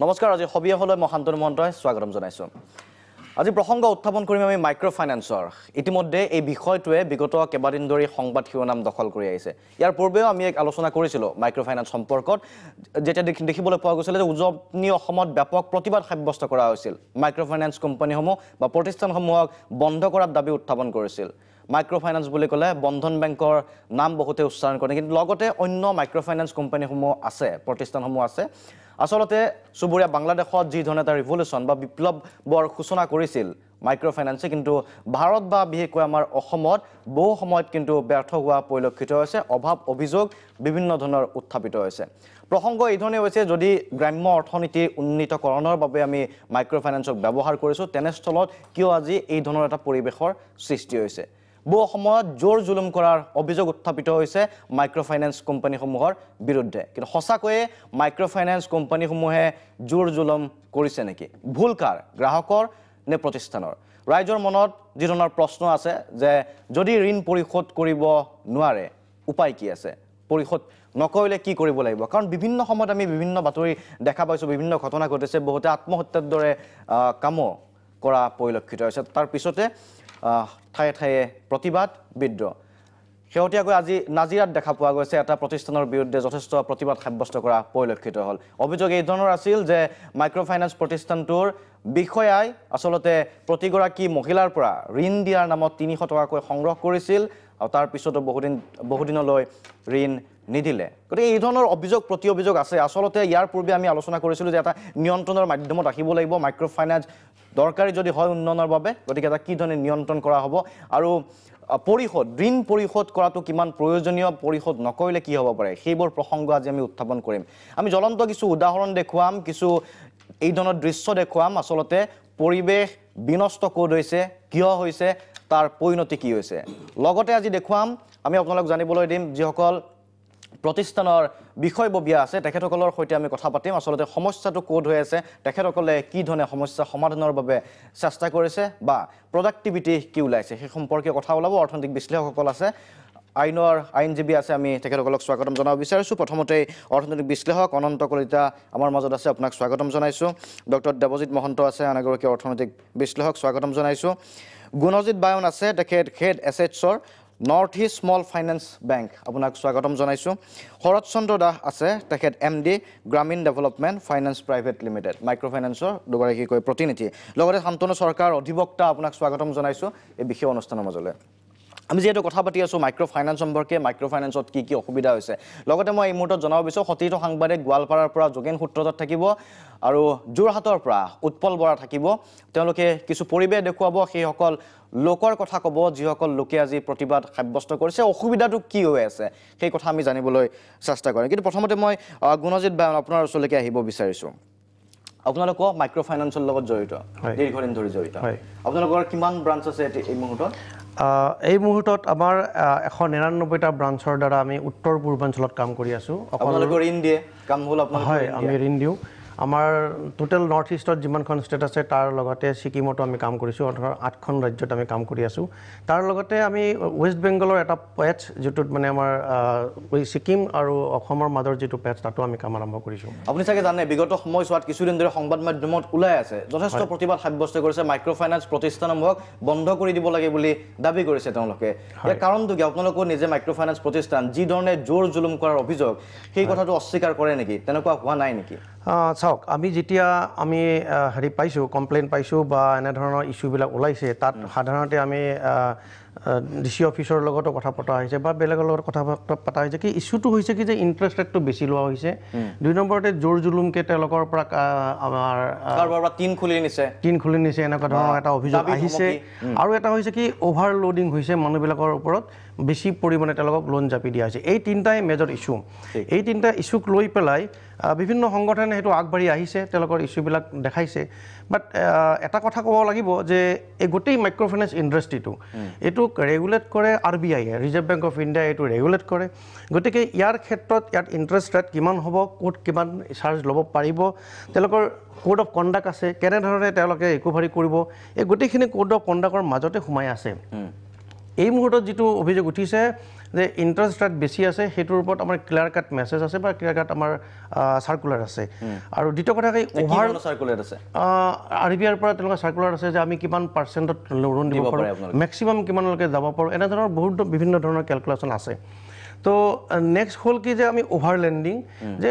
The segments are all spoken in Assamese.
নমস্কাৰ আজি হবিয়াহলৈ মহান্তনু মহন্তই স্বাগতম জনাইছো আজি প্ৰসংগ উত্থাপন কৰিম আমি মাইক্ৰ ফাইনেন্সৰ ইতিমধ্যে এই বিষয়টোৱে বিগত কেইবাদিন ধৰি সংবাদ শিৰোনাম দখল কৰি আহিছে ইয়াৰ পূৰ্বেও আমি এক আলোচনা কৰিছিলো মাইক্ৰ ফাইনেন্স সম্পৰ্কত যেতিয়া দেখিবলৈ পোৱা গৈছিল যে উজনি অসমত ব্যাপক প্ৰতিবাদ সাব্যস্ত কৰা হৈছিল মাইক্ৰ ফাইনেন্স কোম্পানীসমূহ বা প্ৰতিষ্ঠানসমূহক বন্ধ কৰাৰ দাবী উত্থাপন কৰিছিল মাইক্ৰ ফাইনেন্স বুলি ক'লে বন্ধন বেংকৰ নাম বহুতে উচ্চাৰণ কৰে কিন্তু লগতে অন্য মাইক্ৰ ফাইনেন্স কোম্পানীসমূহ আছে প্ৰতিষ্ঠানসমূহ আছে আসলতে সুবুৰীয়া বাংলাদেশত যি ধৰণে এটা ৰিভলিউচন বা বিপ্লৱৰ সূচনা কৰিছিল মাইক্ৰ ফাইনেন্সে কিন্তু ভাৰত বা বিশেষকৈ আমাৰ অসমত বহু সময়ত কিন্তু ব্যৰ্থ হোৱা পৰিলক্ষিত হৈছে অভাৱ অভিযোগ বিভিন্ন ধৰণৰ উত্থাপিত হৈছে প্ৰসংগ এই ধৰণে হৈছে যদি গ্ৰাম্য অৰ্থনীতি উন্নীতকৰণৰ বাবে আমি মাইক্ৰ ফাইনেন্সক ব্যৱহাৰ কৰিছো তেনেস্থলত কিয় আজি এই ধৰণৰ এটা পৰিৱেশৰ সৃষ্টি হৈছে বহু সময়ত জোৰ জুলুম কৰাৰ অভিযোগ উত্থাপিত হৈছে মাইক্ৰ ফাইনেন্স কোম্পানীসমূহৰ বিৰুদ্ধে কিন্তু সঁচাকৈয়ে মাইক্ৰ ফাইনেন্স কোম্পানীসমূহে জোৰ জুলুম কৰিছে নেকি ভুল কাৰ গ্ৰাহকৰ নে প্ৰতিষ্ঠানৰ ৰাইজৰ মনত যি ধৰণৰ প্ৰশ্ন আছে যে যদি ঋণ পৰিশোধ কৰিব নোৱাৰে উপায় কি আছে পৰিশোধ নকৰিলে কি কৰিব লাগিব কাৰণ বিভিন্ন সময়ত আমি বিভিন্ন বাতৰি দেখা পাইছো বিভিন্ন ঘটনা ঘটিছে বহুতে আত্মহত্যাৰ দৰে কাম কৰা পৰিলক্ষিত হৈছে তাৰ পিছতে ঠায়ে ঠায়ে প্ৰতিবাদ বিদ্ৰোহ শেহতীয়াকৈ আজি নাজিৰাত দেখা পোৱা গৈছে এটা প্ৰতিষ্ঠানৰ বিৰুদ্ধে যথেষ্ট প্ৰতিবাদ সাব্যস্ত কৰা পৰিলক্ষিত হ'ল অভিযোগ এই ধৰণৰ আছিল যে মাইক্ৰ ফাইনেন্স প্ৰতিষ্ঠানটোৰ বিষয়াই আসলতে প্ৰতিগৰাকী মহিলাৰ পৰা ঋণ দিয়াৰ নামত 300 টকাকৈ সংগ্ৰহ কৰিছিল আৰু তাৰ পিছতো বহুদিনলৈ ঋণ নিদিলে গতিকে এই ধৰণৰ অভিযোগ প্ৰতি অভিযোগ আছে আসলতে ইয়াৰ পূৰ্বে আমি আলোচনা কৰিছিলো যে এটা নিয়ন্ত্ৰণৰ মাধ্যমত ৰাখিব লাগিব মাইক্ৰ ফাইনেন্স দৰকাৰী যদি হয় উন্নয়নৰ বাবে গতিকে এটা কি ধৰণে নিয়ন্ত্ৰণ কৰা হ'ব আৰু পৰিশোধ ঋণ পৰিশোধ কৰাটো কিমান প্ৰয়োজনীয় পৰিশোধ নকৰিলে কি হ'ব পাৰে সেইবোৰ প্ৰসংগ আজি আমি উত্থাপন কৰিম আমি জ্বলন্ত কিছু উদাহৰণ দেখুৱাম কিছু এই ধৰণৰ দৃশ্য দেখুৱাম আসলতে পৰিৱেশ বিনষ্ট ক'ত হৈছে কিয় হৈছে তাৰ পৰিণতি কি হৈছে লগতে আজি দেখুৱাম আমি আপোনালোক জানিবলৈ দিম যিসকল প্ৰতিষ্ঠানৰ বিষয়ববীয়া আছে তেখেতসকলৰ সৈতে আমি কথা পাতিম আসলতে সমস্যাটো ক'ত হৈ আছে তেখেতসকলে কি ধৰণে সমস্যা সমাধানৰ বাবে চেষ্টা কৰিছে বা প্ৰডাক্টিভিটি কি ওলাইছে সেই সম্পৰ্কে কথা ওলাব অৰ্থনৈতিক বিশ্লেষকসকল আছে আইনজীৱী আছে আমি তেখেতসকলক স্বাগতম জনাব বিচাৰিছো প্ৰথমতে অৰ্থনৈতিক বিশ্লেষক অনন্ত কলিতা আমাৰ মাজত আছে আপোনাক স্বাগতম জনাইছো ডক্টৰ দেৱজিৎ মহন্ত আছে আন এগৰাকী অৰ্থনৈতিক বিশ্লেষক স্বাগতম জনাইছো গুণজিৎ বায়ন আছে তেখেত হেড এছেটছৰ north east small finance bank আপোনাক স্বাগতম জনাইছো শৰৎ চন্দ্ৰ দাস আছে তেখেত MD Gramin development finance private limited micro ফাইনেন্সৰ দুগৰাকীকৈ প্ৰতিনিধি লগতে শান্তনু চৰকাৰ অধিবক্তা আপোনাক স্বাগতম জনাইছো এই বিশেষ অনুষ্ঠানৰ মাজলৈ আমি যেহেতু কথা পাতি আছো মাইক্ৰ ফাইনেন্স সম্পৰ্কে মাইক্ৰ ফাইনেন্সত কি কি অসুবিধা হৈছে লগতে মই এই মুহূৰ্তত জনাব বিচাৰো সতীৰ্থ সাংবাদিক গোৱালপাৰাৰ পৰা যোগেন সূত্ৰধৰ থাকিব আৰু যোৰহাটৰ পৰা উৎপল বৰা থাকিব তেওঁলোকে কিছু পৰিৱেশ দেখুৱাব সেইসকল লোকৰ কথা ক'ব যিসকল লোকে আজি প্ৰতিবাদ সাব্যস্ত কৰিছে অসুবিধাটো কি হৈ আছে সেই কথা আমি জানিবলৈ চেষ্টা কৰিম কিন্তু প্ৰথমতে মই গুণজিৎ বায়ন আপোনাৰ ওচৰলৈকে আহিব বিচাৰিছো আপোনালোকৰ মাইক্ৰ ফাইনেন্সৰ লগত জড়িত দীৰ্ঘদিন ধৰি জড়িত আপোনালোকৰ কিমান ব্ৰাঞ্চ আছে এই মুহূৰ্তত এই মুহূৰ্তত আমাৰ 199টা ব্ৰাঞ্চৰ দ্বাৰা আমি উত্তৰ পূৰ্বাঞ্চলত কাম কৰি আছো আপোনালোকৰ ঋণ দিয়ে কাম হ'ল আপোনালোকৰ হয় আমি ঋণ দিওঁ আমাৰ টোটেল নৰ্থ ইষ্টত যিমানখন ষ্টেট আছে তাৰ লগতে ছিকিমতো আমি কাম কৰিছোঁ অৰ্থাৎ 8খন ৰাজ্যত আমি কাম কৰি আছোঁ তাৰ লগতে আমি ৱেষ্ট বেংগলৰ এটা পেচ যিটোত মানে আমাৰ ছিকিম আৰু অসমৰ মাজৰ যিটো পেচ তাতো আমি কাম আৰম্ভ কৰিছোঁ আপুনি চাগে জানে বিগত সময়ছোৱাত কিছুদিন ধৰি সংবাদ মাধ্যমত ওলাই আছে যথেষ্ট প্ৰতিবাদ সাব্যস্ত কৰিছে মাইক্ৰ ফাইনেন্স প্ৰতিষ্ঠানসমূহক বন্ধ কৰি দিব লাগে বুলি দাবী কৰিছে তেওঁলোকে ইয়াৰ কাৰণটো কি আপোনালোকৰ নিজে মাইক্ৰ ফাইনেন্স প্ৰতিষ্ঠান যি ধৰণে জোৰ জুলুম কৰাৰ অভিযোগ সেই কথাটো অস্বীকাৰ কৰে নেকি তেনেকুৱা হোৱা নাই নেকি চাওক আমি যেতিয়া আমি হেৰি পাইছোঁ কমপ্লেইন পাইছোঁ বা এনেধৰণৰ ইছ্যুবিলাক ওলাইছে তাত সাধাৰণতে আমি ডিচি অফিচৰ লগতো কথা পতা হৈছে বা বেলেগৰ লগত কথা পতা হৈছে কি ইছ্যুটো হৈছে কি যে ইণ্টাৰেষ্ট ৰেটটো বেছি লোৱা হৈছে 2 নম্বৰতে জোৰ জুলুমকে তেওঁলোকৰ পৰা আমাৰ টিন খুলি নিছে এনেকুৱা ধৰণৰ এটা অভিযোগ আহিছে আৰু এটা হৈছে কি অভাৰলোডিং হৈছে মানুহবিলাকৰ ওপৰত বেছি পৰিমাণে তেওঁলোকক লোন জাপি দিয়া হৈছে এই তিনিটাই মেজৰ ইছ্যু এই তিনিটা ইছ্যুক লৈ পেলাই বিভিন্ন সংগঠনে সেইটো আগবাঢ়ি আহিছে তেওঁলোকৰ ইছ্যুবিলাক দেখাইছে বাট এটা কথা ক'ব লাগিব যে এই গোটেই মাইক্ৰ ফাইনেন্স ইণ্ডাষ্ট্ৰিটো এইটোক ৰেগুলেট কৰে RBI reserve bank of India এইটো ৰেগুলেট কৰে গতিকে ইয়াৰ ক্ষেত্ৰত ইয়াত ইণ্টাৰেষ্ট ৰেট কিমান হ'ব ক'ত কিমান চাৰ্জ ল'ব পাৰিব তেওঁলোকৰ কোড অফ কণ্ডাক্ট আছে কেনেধৰণে তেওঁলোকে ৰিকভাৰী কৰিব এই গোটেইখিনি কোড অফ কণ্ডাক্টৰ মাজতে সোমাই আছে এই মুহূৰ্তত যিটো অভিযোগ উঠিছে যে ইণ্টাৰেষ্ট ৰেট বেছি আছে সেইটোৰ ওপৰত আমাৰ ক্লিয়াৰ কাট মেছেজ আছে বা ক্লিয়াৰ কাট আমাৰ চাৰ্কুলাৰ আছে আৰু দ্বিতীয় কথা কি অভাৰ চাৰ্কুলাৰ আছে RBIৰ পৰা তেওঁলোকৰ চাৰ্কুলাৰ আছে যে আমি কিমান পাৰ্চেণ্টত লোন দিব পাৰোঁ মেক্সিমাম কিমানলৈকে যাব পাৰোঁ এনেধৰণৰ বহুত বিভিন্ন ধৰণৰ কেলকুলেশ্যন আছে তো নেক্সট হ'ল কি যে আমি অভাৰ লেণ্ডিং যে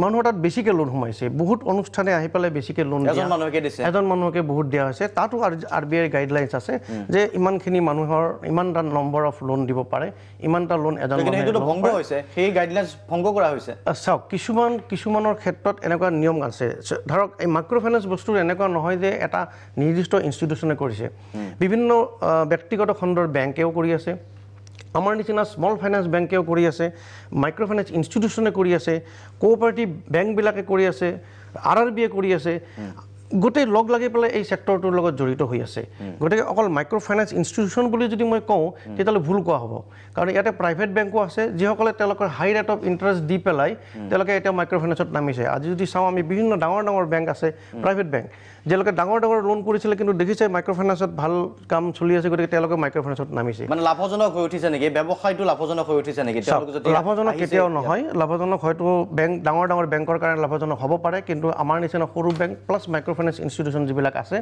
মানুহৰ তাত বেছিকৈ লোন সোমাইছে বহুত অনুষ্ঠানে আহি পেলাই বেছিকৈ লোন এজন মানুহকে বহুত দিয়া হৈছে তাতো RBIৰ গাইডলাইনছ আছে যে ইমানখিনি মানুহৰ ইমানটা নম্বৰ অফ লোন দিব পাৰে ইমানটা লোন এজন ভংগ হৈছে সেই গাইডলাইনছ ভংগ কৰা হৈছে চাওক কিছুমানৰ ক্ষেত্ৰত এনেকুৱা নিয়ম আছে ধৰক এই মাইক্ৰ' ফাইনেন্স বস্তুৰ এনেকুৱা নহয় যে এটা নিৰ্দিষ্ট ইনষ্টিটিউশ্যনে কৰিছে বিভিন্ন ব্যক্তিগত খণ্ডৰ বেংকেও কৰি আছে আমাৰ নিচিনা স্মল ফাইনেন্স বেংকেও কৰি আছে মাইক্ৰ' ফাইনেন্স ইনষ্টিটিউশ্যনে কৰি আছে কোঅপাৰেটিভ বেংকবিলাকে কৰি আছে RBIয়ে কৰি আছে গোটেই লগ লাগি পেলাই এই ছেক্টৰটোৰ লগত জড়িত হৈ আছে গতিকে অকল মাইক্ৰ' ফাইনেন্স ইনষ্টিটিউশ্যন বুলি যদি মই কওঁ তেতিয়াহ'লে ভুল কোৱা হ'ব কাৰণ ইয়াতে প্ৰাইভেট বেংকো আছে যিসকলে তেওঁলোকৰ হাই ৰেট অফ ইণ্টাৰেষ্ট দি পেলাই তেওঁলোকে এতিয়া মাইক্ৰ' ফাইনেন্সত নামিছে আজি যদি চাওঁ আমি বিভিন্ন ডাঙৰ বেংক আছে প্ৰাইভেট বেংক যিলোকে ডাঙৰ লোন কৰিছিলে কিন্তু দেখিছে মাইক্ৰ' ফাইনেন্সত ভাল কাম চলি আছে গতিকে তেওঁলোকে মাইক্ৰ' ফাইনেন্সত নামিছে মানে লাভজনক হৈ উঠিছে নেকি ব্যৱসায়টো লাভজনক হৈ উঠিছে নেকি লাভজনক কেতিয়াও নহয় লাভজনক হয়তো বেংক ডাঙৰ বেংকৰ কাৰণে লাভজনক হ'ব পাৰে কিন্তু আমাৰ নিচিনা সৰু bank plus micro' finance institution যিবিলাক আছে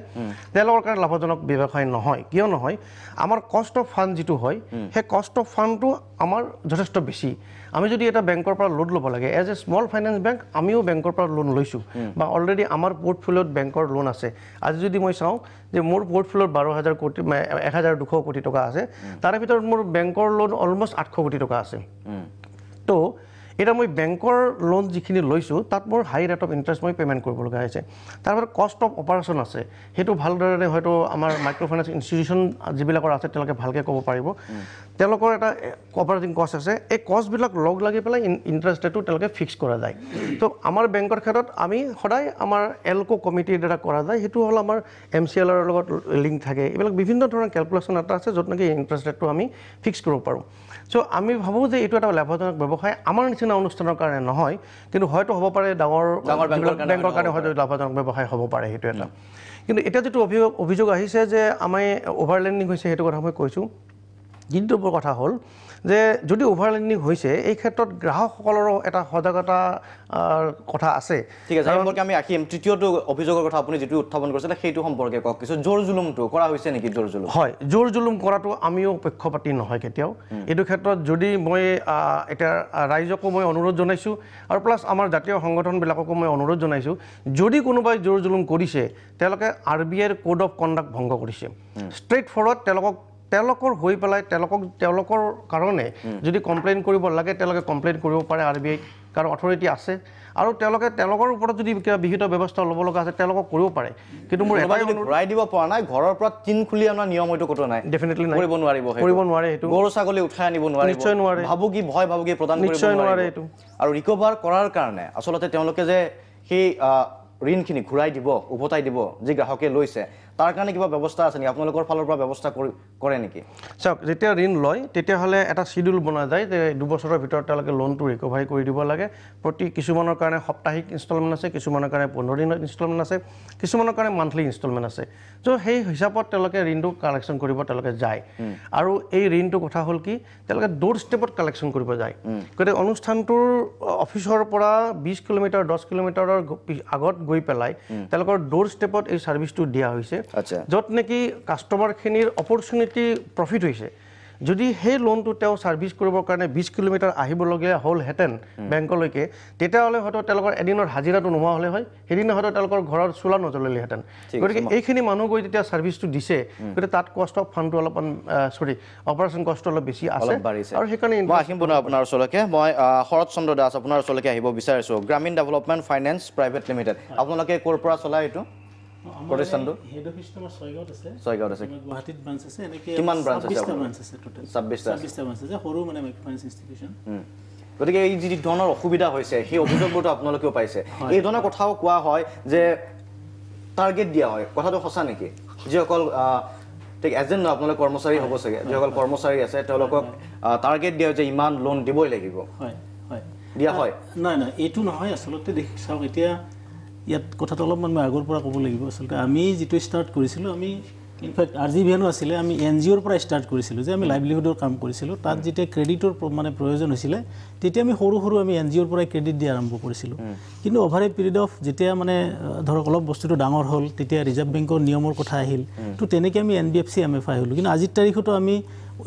তেওঁলোকৰ কাৰণে লাভজনক ব্যৱসায় নহয় কিয় নহয় আমাৰ কষ্ট অফ ফাণ্ড যিটো হয় সেই কষ্ট অফ ফাণ্ডটো আমাৰ যথেষ্ট বেছি আমি যদি এটা বেংকৰ পৰা লোন ল'ব লাগে as a small finance bank আমিও বেংকৰ পৰা লোন লৈছোঁ বা অলৰেডি আমাৰ পৰ্টফলিঅ'ত বেংকৰ লোন আছে আজি যদি মই চাওঁ যে মোৰ পৰ্টফলিঅ'ত 12,000 কোটি 1,200 কোটি টকা আছে তাৰে ভিতৰত মোৰ বেংকৰ লোন অলমষ্ট 800 কোটি টকা আছে তো এটা মই বেংকৰ লোন যিখিনি লৈছোঁ তাত মোৰ হাই ৰেট অফ ইণ্টাৰেষ্ট মই পে'মেণ্ট কৰিব লগা হৈছে তাৰপৰা কষ্ট অফ অপাৰেশ্যন আছে সেইটো ভালদৰে হয়তো আমাৰ মাইক্ৰ' ফাইনেন্স ইনষ্টিটিউশ্যন যিবিলাকৰ আছে তেওঁলোকে ভালকৈ ক'ব পাৰিব তেওঁলোকৰ এটা অপাৰেটিং কষ্ট আছে এই কষ্টবিলাক লগ লাগি পেলাই ইণ্টাৰেষ্ট ৰেটটো তেওঁলোকে ফিক্স কৰা যায় তো আমাৰ বেংকৰ ক্ষেত্ৰত আমি সদায় আমাৰ এলকো কমিটিৰ দ্বাৰা কৰা যায় সেইটো হ'ল আমাৰ MCLৰ লগত লিংক থাকে এইবিলাক বিভিন্ন ধৰণৰ কেলকুলেশ্যন এটা আছে য'ত নেকি ইণ্টাৰেষ্ট ৰেটটো আমি ফিক্স কৰিব পাৰোঁ চ' আমি ভাবোঁ যে এইটো এটা লাভজনক ব্যৱসায় আমাৰ নিচিনা অনুষ্ঠানৰ কাৰণে নহয় কিন্তু হয়তো হ'ব পাৰে ডাঙৰ বেংকৰ কাৰণে হয়তো লাভজনক ব্যৱসায় হ'ব পাৰে সেইটো এটা কিন্তু এতিয়া যিটো অভিযোগ আহিছে যে আমি অভাৰলেণ্ডিং হৈছে সেইটো কথা মই কৈছোঁ কিন্তু কথা হ'ল যে যদি অভাৰলেণ্ডিং হৈছে এই ক্ষেত্ৰত গ্ৰাহকসকলৰো এটা সজাগতা কথা আছে ঠিক আছে সম্পৰ্কে আমি আহিম তৃতীয়টো অভিযোগৰ কথা আপুনি যিটো উত্থাপন কৰিছিলে সেইটো সম্পৰ্কে কওক কিছু জোৰ জুলুমটো কৰা হৈছে নেকি জোৰ জুলুম হয় জোৰ জুলুম কৰাটো আমিও পক্ষপাতি নহয় কেতিয়াও এইটো ক্ষেত্ৰত যদি মই এতিয়া ৰাইজকো মই অনুৰোধ জনাইছোঁ আৰু প্লাছ আমাৰ জাতীয় সংগঠনবিলাককো মই অনুৰোধ জনাইছোঁ যদি কোনোবাই জোৰ জুলুম কৰিছে তেওঁলোকে RBIৰ কোড অফ কণ্ডাক্ট ভংগ কৰিছে ষ্ট্ৰেইট ফৰৱাৰ্ড তেওঁলোকৰ হৈ পেলাই তেওঁলোকৰ কাৰণে যদি কমপ্লেইন কৰিব লাগে তেওঁলোকে কমপ্লেইন কৰিব পাৰে RBI কাৰণ অথৰিটি আছে আৰু তেওঁলোকৰ ওপৰত যদি কিবা বিহিত ব্যৱস্থা ল'ব লগা আছে তেওঁলোকক কৰিব পাৰে কিন্তু মোৰ এটাই ঘূৰাই দিব পৰা নাই ঘৰৰ পৰা টিন খুলি অনা নিয়ম হয়তো ক'তো নাই ডেফিনেটলি কৰিব নোৱাৰে সেইটো গৰু ছাগলী উঠাই আনিব নোৱাৰিব নিশ্চয় নোৱাৰে ভাবুকি প্ৰদান কৰিব নিশ্চয় নোৱাৰে এইটো আৰু ৰিকভাৰ কৰাৰ কাৰণে আচলতে তেওঁলোকে যে সেই ঋণখিনি ঘূৰাই দিব উভতাই দিব যি গ্ৰাহকে লৈছে তাৰ কাৰণে কিবা ব্যৱস্থা আছে নেকি আপোনালোকৰ ফালৰ পৰা ব্যৱস্থা কৰে নেকি চাওক যেতিয়া ঋণ লয় তেতিয়াহ'লে এটা শিডিউল বনোৱা যায় যে 2 বছৰৰ ভিতৰত তেওঁলোকে লোনটো ৰিকভাৰী কৰি দিব লাগে প্ৰতি কিছুমানৰ কাৰণে সাপ্তাহিক ইনষ্টলমেণ্ট আছে কিছুমানৰ কাৰণে 15 দিনৰ ইনষ্টলমেণ্ট আছে কিছুমানৰ কাৰণে মান্থলি ইনষ্টলমেণ্ট আছে চ' সেই হিচাপত তেওঁলোকে ঋণটো কালেকশ্যন কৰিব তেওঁলোকে যায় আৰু এই ঋণটো কথা হ'ল কি তেওঁলোকে ড'ৰ ষ্টেপত কালেকশ্যন কৰিব যায় গতিকে অনুষ্ঠানটোৰ অফিচৰ পৰা 20 কিলোমিটাৰ 10 কিলোমিটাৰৰ আগত গৈ পেলাই তেওঁলোকৰ ড'ৰ ষ্টেপত এই ছাৰ্ভিচটো দিয়া হৈছে য'ত নেকি কাষ্টমাৰখিনিৰ অপৰচুনিটি প্ৰফিট হৈছে যদি সেই লোনটো তেওঁ ছাৰ্ভিচ কৰিবৰ কাৰণে 20 কিলোমিটাৰ আহিবলগীয়া হ'লহেঁতেন বেংকলৈকে তেতিয়াহ'লে হয়তো তেওঁলোকৰ এদিনৰ হাজিৰাটো নোহোৱা হ'লে হয় সেইদিনা হয়তো তেওঁলোকৰ ঘৰৰ চোলা নজ্বলিলেহেঁতেন গতিকে এইখিনি মানুহ গৈ যেতিয়া ছাৰ্ভিচটো দিছে গতিকে তাত কষ্ট অফ ফাণ্ডটো অলপমান অপাৰেশ্যন কষ্ট অলপ বেছি আছে আৰু সেইকাৰণে মই আহিম পুনৰ আপোনাৰ ওচৰলৈকে মই শৰৎ চন্দ্ৰ দাস আপোনাৰ ওচৰলৈকে আহিব বিচাৰিছোঁ গ্ৰামীণ ডেভেলপমেণ্ট ফাইনেন্স প্ৰাইভেট লিমিটেড আপোনালোকে ক'ৰ পৰা চলাই এইটো প্ৰতিষ্ঠানটো হেড অফিচ তোমাৰ ছয়গাঁৱত আছে গুৱাহাটীত ব্ৰাঞ্চ আছে এনেকে কিমান ব্ৰাঞ্চ আছে 26টা ব্ৰাঞ্চ আছে টোটাল 26টা ব্ৰাঞ্চ আছে সৰু মানে মাইক্ৰ' ফাইনেন্স ইনষ্টিটিউচন গতিকে এই যি ধৰণৰ অসুবিধা হৈছে সেই অভিযোগবোৰতো আপোনালোকেও পাইছে এই ধৰণৰ কথাও কোৱা হয় যে টাৰ্গেট দিয়া হয় কথাটো সঁচা নেকি যিসকল ঠিক এজেণ্ট নহয় আপোনালোক কৰ্মচাৰী হ'ব চাগে যিসকল কৰ্মচাৰী আছে তেওঁলোকক টাৰ্গেট দিয়া যে ইমান লোন দিবই লাগিব হয় হয় দিয়া হয় নাই এইটো নহয় আচলতে দেখি চাওক এতিয়া ইয়াত কথাটো অলপমান মই আগৰ পৰা ক'ব লাগিব আচলতে আমি যিটো ষ্টাৰ্ট কৰিছিলোঁ আমি ইনফেক্ট RGVN আছিলে আমি NGOৰ পৰা ষ্টাৰ্ট কৰিছিলোঁ যে আমি লাইভলিহুডৰ কাম কৰিছিলোঁ তাত যেতিয়া ক্ৰেডিটৰ মানে প্ৰয়োজন হৈছিলে তেতিয়া আমি সৰু সৰু আমি NGOৰ পৰাই ক্ৰেডিট দিয়া আৰম্ভ কৰিছিলোঁ কিন্তু অভাৰ এ পিৰিয়ড অফ যেতিয়া মানে ধৰক অলপ বস্তুটো ডাঙৰ হ'ল তেতিয়া ৰিজাৰ্ভ বেংকৰ নিয়মৰ কথা আহিল তো তেনেকৈ আমি NBFC MFI হ'লোঁ কিন্তু আজিৰ তাৰিখতো আমি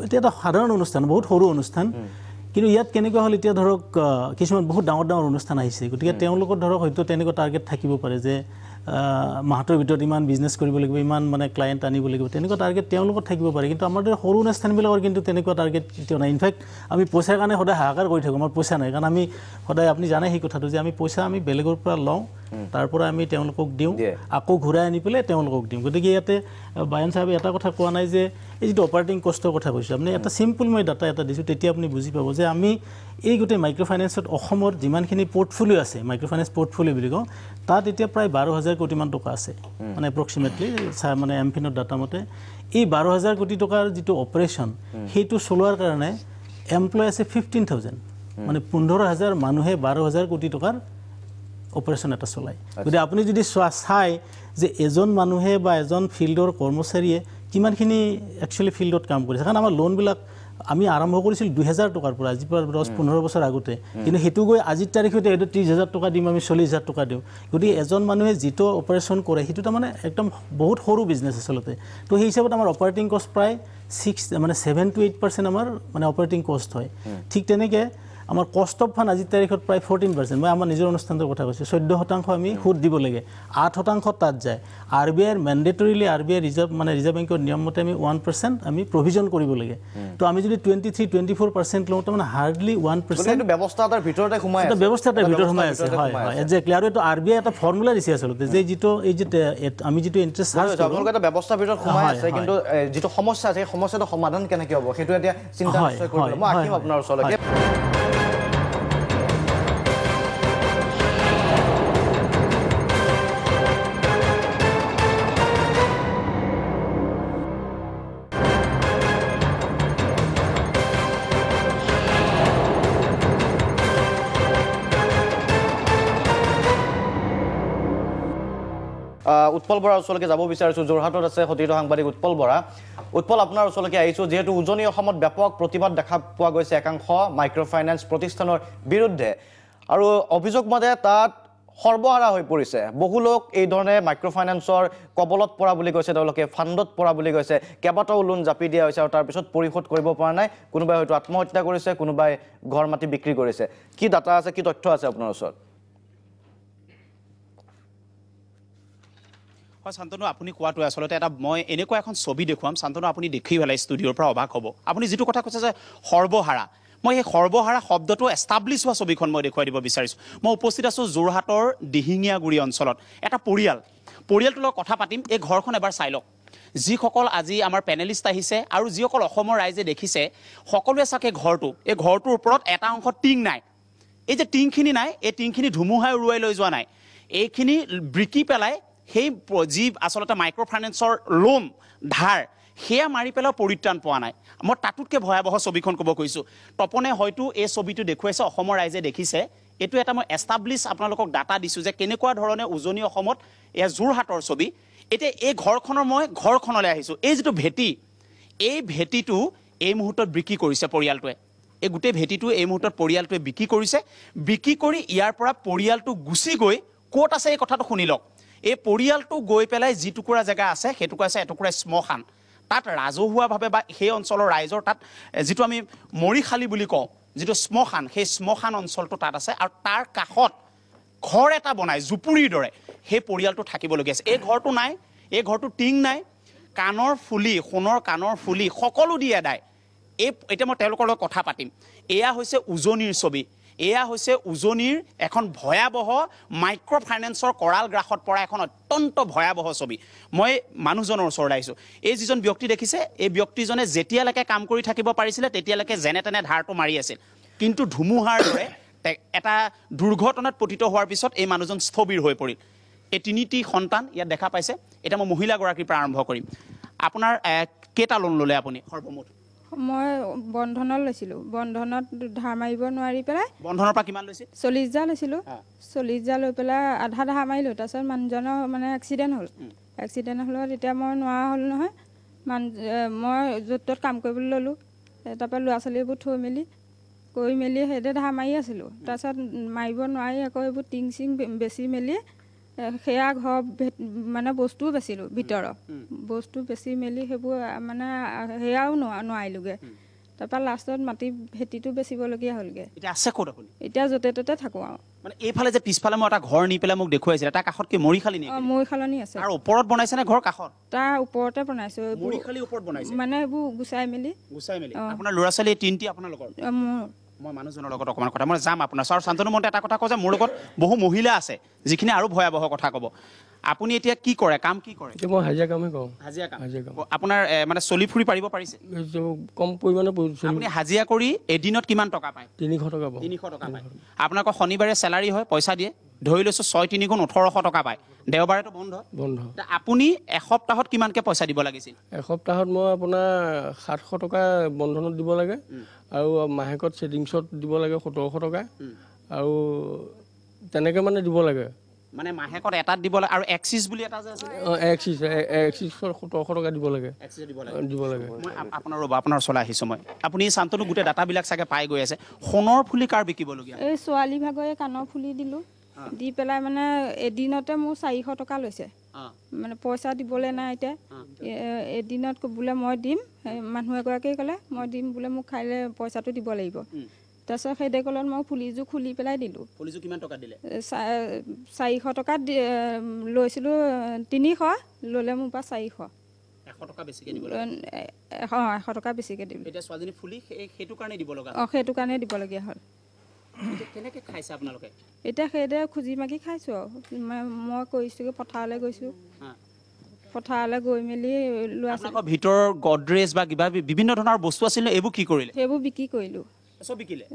এতিয়া এটা সাধাৰণ অনুষ্ঠান বহুত সৰু অনুষ্ঠান কিন্তু ইয়াত কেনেকুৱা হ'ল এতিয়া ধৰক কিছুমান বহুত ডাঙৰ ডাঙৰ অনুষ্ঠান আহিছে গতিকে তেওঁলোকৰ ধৰক হয়তো তেনেকুৱা টাৰ্গেট থাকিব পাৰে যে মাহটোৰ ভিতৰত ইমান বিজনেছ কৰিব লাগিব ইমান মানে ক্লায়েণ্ট আনিব লাগিব তেনেকুৱা টাৰ্গেট তেওঁলোকৰ থাকিব পাৰে কিন্তু আমাৰ দৰে সৰু অনুষ্ঠানবিলাকৰ কিন্তু তেনেকুৱা টাৰ্গেট কেতিয়াও নাই ইনফেক্ট আমি পইচাৰ কাৰণে সদায় হাহাকাৰ কৰি থাকোঁ আমাৰ পইচা নাই কাৰণ আমি সদায় আপুনি জানে সেই কথাটো যে আমি পইচা আমি বেলেগৰ পৰা লওঁ তাৰ পৰা আমি তেওঁলোকক দিওঁ আকৌ ঘূৰাই আনি পেলাই তেওঁলোকক দিওঁ গতিকে ইয়াতে বায়ন চাহাবে এটা কথা কোৱা নাই যে এই যিটো অপাৰেটিং কষ্টৰ কথা কৈছোঁ আপুনি এটা চিম্পল মই ডাটা এটা দিছোঁ তেতিয়া আপুনি বুজি পাব যে আমি এই গোটেই মাইক্ৰ' ফাইনেন্সত অসমৰ যিমানখিনি পৰ্টফলিঅ' আছে মাইক্ৰ' ফাইনেন্স পৰ্টফলিঅ' বুলি কওঁ তাত এতিয়া প্ৰায় 12,000 কোটিমান টকা আছে মানে এপ্ৰক্সিমেটলি মানে এমফিনৰ ডাটা মতে এই 12,000 কোটি টকাৰ যিটো অপাৰেশ্যন সেইটো চলোৱাৰ কাৰণে এমপ্লয় আছে 15,000 মানে 15,000 মানুহে 12,000 কোটি টকাৰ অপাৰেশ্যন এটা চলায় গতিকে আপুনি যদি চাই যে এজন মানুহে বা এজন ফিল্ডৰ কৰ্মচাৰীয়ে কিমানখিনি একচুৱেলি ফিল্ডত কাম কৰিছে কাৰণ আমাৰ লোনবিলাক আমি আৰম্ভ কৰিছিলোঁ 2,000 টকাৰ পৰা আজিৰ পৰা 10-15 বছৰ আগতে কিন্তু সেইটো গৈ আজিৰ তাৰিখতে এইটো 30,000 টকা দিম আমি 40,000 টকা দিওঁ গতিকে এজন মানুহে যিটো অপাৰেশ্যন কৰে সেইটো তাৰমানে একদম বহুত সৰু বিজনেছ আচলতে তো সেই হিচাপত আমাৰ অপাৰেটিং কষ্ট প্ৰায় 7 to 8% আমাৰ মানে অপাৰেটিং কষ্ট হয় ঠিক তেনেকৈ আমাৰ কষ্ট অফ ফাণ্ড আজিৰ তাৰিখত প্ৰায় 14% মই আমাৰ নিজৰ অনুষ্ঠানৰ কথা কৈছোঁ 14% আমি সুদ দিব লাগে 8% তাত যায় RBIৰ মেণ্ডেটৰিলি RBI ৰিজাৰ্ভ বেংকৰ নিয়ম মতে আমি 1% আমি প্ৰভিজন কৰিব লাগে তো আমি যদি 23-24% লওঁ তাৰমানে হাৰ্ডলি 1% এইটো ব্যৱস্থা এটাৰ ভিতৰতে সোমাই আছে এটা ব্যৱস্থা এটাৰ ভিতৰত সোমাই আছে হয় হয় এক্সেক্টলি আৰু এইটো RBI এটা ফৰ্মুলা দিছে আচলতে যে যিটো এই যে আমি যিটো ইণ্টাৰেষ্ট চাৰ্জ কৰোঁ আপোনালোকে এটা ব্যৱস্থাৰ ভিতৰত সোমাই আছে কিন্তু যিটো সমস্যা আছে সেই সমস্যাটো সমাধান কেনেকৈ হ'ব সেইটো এতিয়া চিন্তা নিশ্চয় কৰিব মই আহিম আপোনাৰ ওচৰলৈকে উৎপল বৰাৰ ওচৰলৈকে যাব বিচাৰিছোঁ যোৰহাটত আছে সতীৰ্থ সাংবাদিক উৎপল বৰা উৎপল আপোনাৰ ওচৰলৈকে আহিছোঁ যিহেতু উজনি অসমত ব্যাপক প্ৰতিবাদ দেখা পোৱা গৈছে একাংশ মাইক্ৰ' ফাইনেন্স প্ৰতিষ্ঠানৰ বিৰুদ্ধে আৰু অভিযোগ মতে তাত সৰ্বহাৰা হৈ পৰিছে বহু লোক এই ধৰণে মাইক্ৰ' ফাইনেন্সৰ কবলত পৰা বুলি কৈছে তেওঁলোকে ফাণ্ডত পৰা বুলি কৈছে কেইবাটাও লোন জাপি দিয়া হৈছে আৰু তাৰপিছত পৰিশোধ কৰিব পৰা নাই কোনোবাই হয়তো আত্মহত্যা কৰিছে কোনোবাই ঘৰ মাটি বিক্ৰী কৰিছে কি ডাটা আছে কি তথ্য আছে আপোনাৰ ওচৰত হয় শান্তনু আপুনি কোৱাটো আচলতে এটা মই এনেকুৱা এখন ছবি দেখুৱাম শান্তনু আপুনি দেখি পেলাই ষ্টুডিঅ'ৰ পৰা অবাক হ'ব আপুনি যিটো কথা কৈছে যে সৰ্বহাৰা মই এই সৰ্বহাৰা শব্দটো এষ্টাব্লিছ হোৱা ছবিখন মই দেখুৱাই দিব বিচাৰিছোঁ মই উপস্থিত আছোঁ যোৰহাটৰ দিহিঙীয়াগুৰি অঞ্চলত এটা পৰিয়ালটোৰ লগত কথা পাতিম এই ঘৰখন এবাৰ চাই লওক যিসকল আজি আমাৰ পেনেলিষ্ট আহিছে আৰু যিসকল অসমৰ ৰাইজে দেখিছে সকলোৱে চাওক এই ঘৰটোৰ ওপৰত এটা অংশ টিং নাই এই যে টিংখিনি নাই এই টিংখিনি ধুমুহাই উৰুৱাই লৈ যোৱা নাই এইখিনি বিকি পেলাই সেই যি আচলতে মাইক্ৰ' ফাইনেন্সৰ লোন ধাৰ সেয়া মাৰি পেলাই পৰিত্ৰাণ পোৱা নাই মই তাতোতকৈ ভয়াৱহ ছবিখন ক'ব কৈছোঁ তপনে হয়তো এই ছবিটো দেখুৱাইছে অসমৰ ৰাইজে দেখিছে এইটো এটা মই এষ্টাব্লিছ আপোনালোকক ডাটা দিছোঁ যে কেনেকুৱা ধৰণে উজনি অসমত এয়া যোৰহাটৰ ছবি এতিয়া এই মই ঘৰখনলৈ আহিছোঁ এই যিটো এই ভেটিটো এই মুহূৰ্তত বিক্ৰী কৰিছে পৰিয়ালটোৱে এই গোটেই ভেটিটো এই মুহূৰ্তত পৰিয়ালটোৱে বিক্ৰী কৰিছে বিক্ৰী কৰি ইয়াৰ পৰা পৰিয়ালটো গুচি গৈ ক'ত আছে এই কথাটো শুনি লওক এই পৰিয়ালটো গৈ পেলাই যি টুকুৰা জেগা আছে সেইটুকুৰা আছে এটুকুৰা শ্মশান তাত ৰাজহুৱাভাৱে বা সেই অঞ্চলৰ ৰাইজৰ তাত যিটো আমি মৰিশালি বুলি কওঁ যিটো শ্মশান সেই শ্মশান অঞ্চলটো তাত আছে আৰু তাৰ কাষত ঘৰ এটা বনাই জুপুৰিৰ দৰে সেই পৰিয়ালটো থাকিবলগীয়া আছে এই ঘৰটো নাই এই ঘৰটো টিং নাই সোণৰ কাণৰ ফুলি সকলো দি এদায় এতিয়া মই তেওঁলোকৰ লগত কথা পাতিম এয়া হৈছে উজনিৰ ছবি এয়া হৈছে উজনিৰ এখন ভয়াৱহ মাইক্ৰ' ফাইনেন্সৰ কৰাল গ্ৰাসত পৰা এখন অত্যন্ত ভয়াৱহ ছবি মই মানুহজনৰ ওচৰলৈ আহিছোঁ এই যিজন ব্যক্তি দেখিছে এই ব্যক্তিজনে যেতিয়ালৈকে কাম কৰি থাকিব পাৰিছিলে তেতিয়ালৈকে যেনে তেনে ধাৰটো মাৰি আছিল কিন্তু ধুমুহাৰ দৰে এটা দুৰ্ঘটনাত পতিত হোৱাৰ পিছত এই মানুহজন স্থবিৰ হৈ পৰিল এই 3টি সন্তান ইয়াত দেখা পাইছে এতিয়া মই মহিলাগৰাকীৰ পৰা আৰম্ভ কৰিম আপোনাৰ কেইটা লোন ল'লে আপুনি সৰ্বমুঠ মই বন্ধনত লৈছিলোঁ বন্ধনত ধাৰ মাৰিব নোৱাৰি পেলাই বন্ধনৰ পৰা কিমান লৈছিল 40,000 লৈছিলোঁ 40,000 লৈ পেলাই আধা ধাৰ মাৰিলোঁ তাৰপিছত মানুহজনৰ মানে এক্সিডেণ্ট হ'ল তেতিয়া মই নোৱাৰা হ'ল নহয় মই য'ত ত'ত কাম কৰিবলৈ ল'লোঁ। তাৰপৰা ল'ৰা ছোৱালীবোৰ থৈ মেলি কৰি মেলি সেইদে ধাৰ মাৰি আছিলোঁ। তাৰপিছত মাৰিব নোৱাৰি আকৌ এইবোৰ টিং চিং বেচি মেলি সেয়া ঘৰ মানে বস্তুও বেচিলোঁ, ভিতৰৰ বস্তু বেচি মেলি সেইবোৰ মানে সেয়াও নোৱাৰিলোগৈ। তাৰপৰা লাষ্টত মাটি ভেটিটো বেচিবলগীয়া হ'লগৈ। এতিয়া আছে ক'ত আপুনি? এতিয়া য'তে ত'তে থাকোঁ আৰু। মানে এইফালে যে পিছফালে মই এটা ঘৰ নি পেলাই মোক দেখুৱাইছিলে, তাৰ কাষত কি মৰিখালি নেকি? মৰিখালনি আছে। আৰু ওপৰত বনাইছে নে ঘৰ কাষত? তাৰ ওপৰতে বনাইছোঁ। মৰিখালি ওপৰত বনাইছে মানে এইবোৰ গুচাই মেলি। আপোনাৰ ল'ৰা ছোৱালী তিনিটি আপোনালোকৰ? মোৰ মই মানুহজনৰ লগত অকণমান কথা মই যাম আপোনাৰ আৰু শান্তনু মহন্তে এটা কথা কওঁ যে মোৰ লগত বহু মহিলা আছে যিখিনি আৰু ভয়াৱহ কথা ক'ব। আপুনি এতিয়া কি কৰে, কাম কি কৰে? মই হাজিৰা কামেই কৰোঁ। হাজিৰা কাম আপোনাৰ মানে চলি ফুৰি পাৰিব পাৰিছে? কম পৰিমাণে আপুনি হাজিৰা কৰি এদিনত কিমান টকা পায়? 300 টকা পাওঁ। 300 টকা পায়। আপোনালোকৰ শনিবাৰে চেলাৰী হয়, পইচা দিয়ে, ধৰি লৈছোঁ 6×3 = 1800 টকা পায়। দেওবাৰেতো বন্ধ। আপুনি এসপ্তাহত কিমানকৈ পইচা দিব লাগিছিল? এসপ্তাহত মই আপোনাৰ 700 টকা বন্ধনত দিব লাগে আৰু মাহেকত ছেভিংছত দিব লাগে 1700 টকা আৰু তেনেকৈ মানে দিব লাগে। মানে মাহেকত এটাত দিব লাগে আৰু এক্সিছ বুলি এটা যে আছে? এক্সিছৰ 1700 টকা দিব লাগে। দিব লাগে। মই আপোনাৰ আপোনাৰ ওচৰলৈ আহিছোঁ মই। আপুনি শান্তনু গোটেই ডাটাবিলাক চাগে পাই গৈ আছে। সোণৰ ফুলি কাৰ বিকিবলগীয়া? এই ছোৱালী ভাগৰে কাণৰ ফুলি দিলোঁ। দি পেলাই মানে এদিনতে মোৰ 400 টকা লৈছে। মানে পইচা দিবলৈ নাই এতিয়া। এদিনত বোলে মই দিম, মানুহ এগৰাকীয়ে ক'লে মই দিম বোলে, মোক কাইলৈ পইচাটো দিব লাগিব। তাৰপিছত সেইদে কলত মই ফুলিযোৰ খুলি পেলাই দিলোঁ। ফুলিযোৰ কিমান টকা দিলে? 400 টকাত লৈছিলোঁ 300, ল'লে মোৰ পৰা 400। 100 টকা বেছিকৈ দিব লাগে। 100 টকা বেছিকৈ দিলোঁ। এতিয়া ছোৱালীজনী ফুলি সেইটো কাৰণে দিব লগা? সেইটো কাৰণে দিবলগীয়া হ'ল। কেনেকৈ খাইছে আপোনালোকে? এতিয়া সেইদৰে খুজি মাগি খাইছোঁ আৰু। মই কৰিছোঁ, পথাৰলৈ গৈছোঁ। পথাৰলৈ গৈ মেলি ল'ৰা ছোৱালী ভিতৰৰ গডৰেজ বা কিবা বিভিন্ন ধৰণৰ বস্তু আছিল, এইবোৰ কি কৰিলে? সেইবোৰ বিক্ৰী কৰিলোঁ। চব বিকিলে?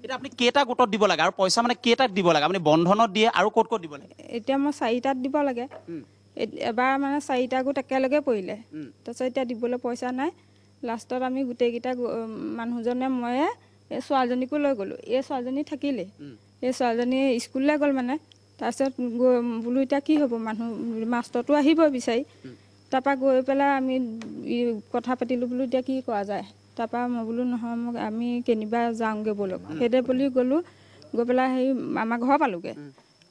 এতিয়া আপুনি কেইটা গোটত দিব লাগে আৰু পইচা মানে কেইটাক দিব লাগে? আপুনি বন্ধনত দিয়ে আৰু ক'ত ক'ত দিব লাগে? এতিয়া মই 4টাত দিব লাগে। এবাৰ মানে 4টা গোট একেলগে পৰিলে। তাৰপিছত এতিয়া দিবলৈ পইচা নাই। লাষ্টত আমি গোটেইকেইটা মানুহজনে ময়ে এই ছোৱালীজনীকো লৈ গ'লোঁ। এই ছোৱালীজনী থাকিলে। এই ছোৱালীজনী স্কুললৈ গ'ল মানে। তাৰপিছত বোলো এতিয়া কি হ'ব, মাষ্টৰটো আহিব বিচাৰি। তাৰপৰা গৈ পেলাই আমি কথা পাতিলোঁ, বোলো এতিয়া কি কৰা যায়। তাৰপৰা মই বোলো নহয়, আমি কেনিবা যাওঁগৈ ব'লক। সেইদে বুলি গ'লোঁ। গৈ পেলাই আমাৰ ঘৰ পালোঁগৈ।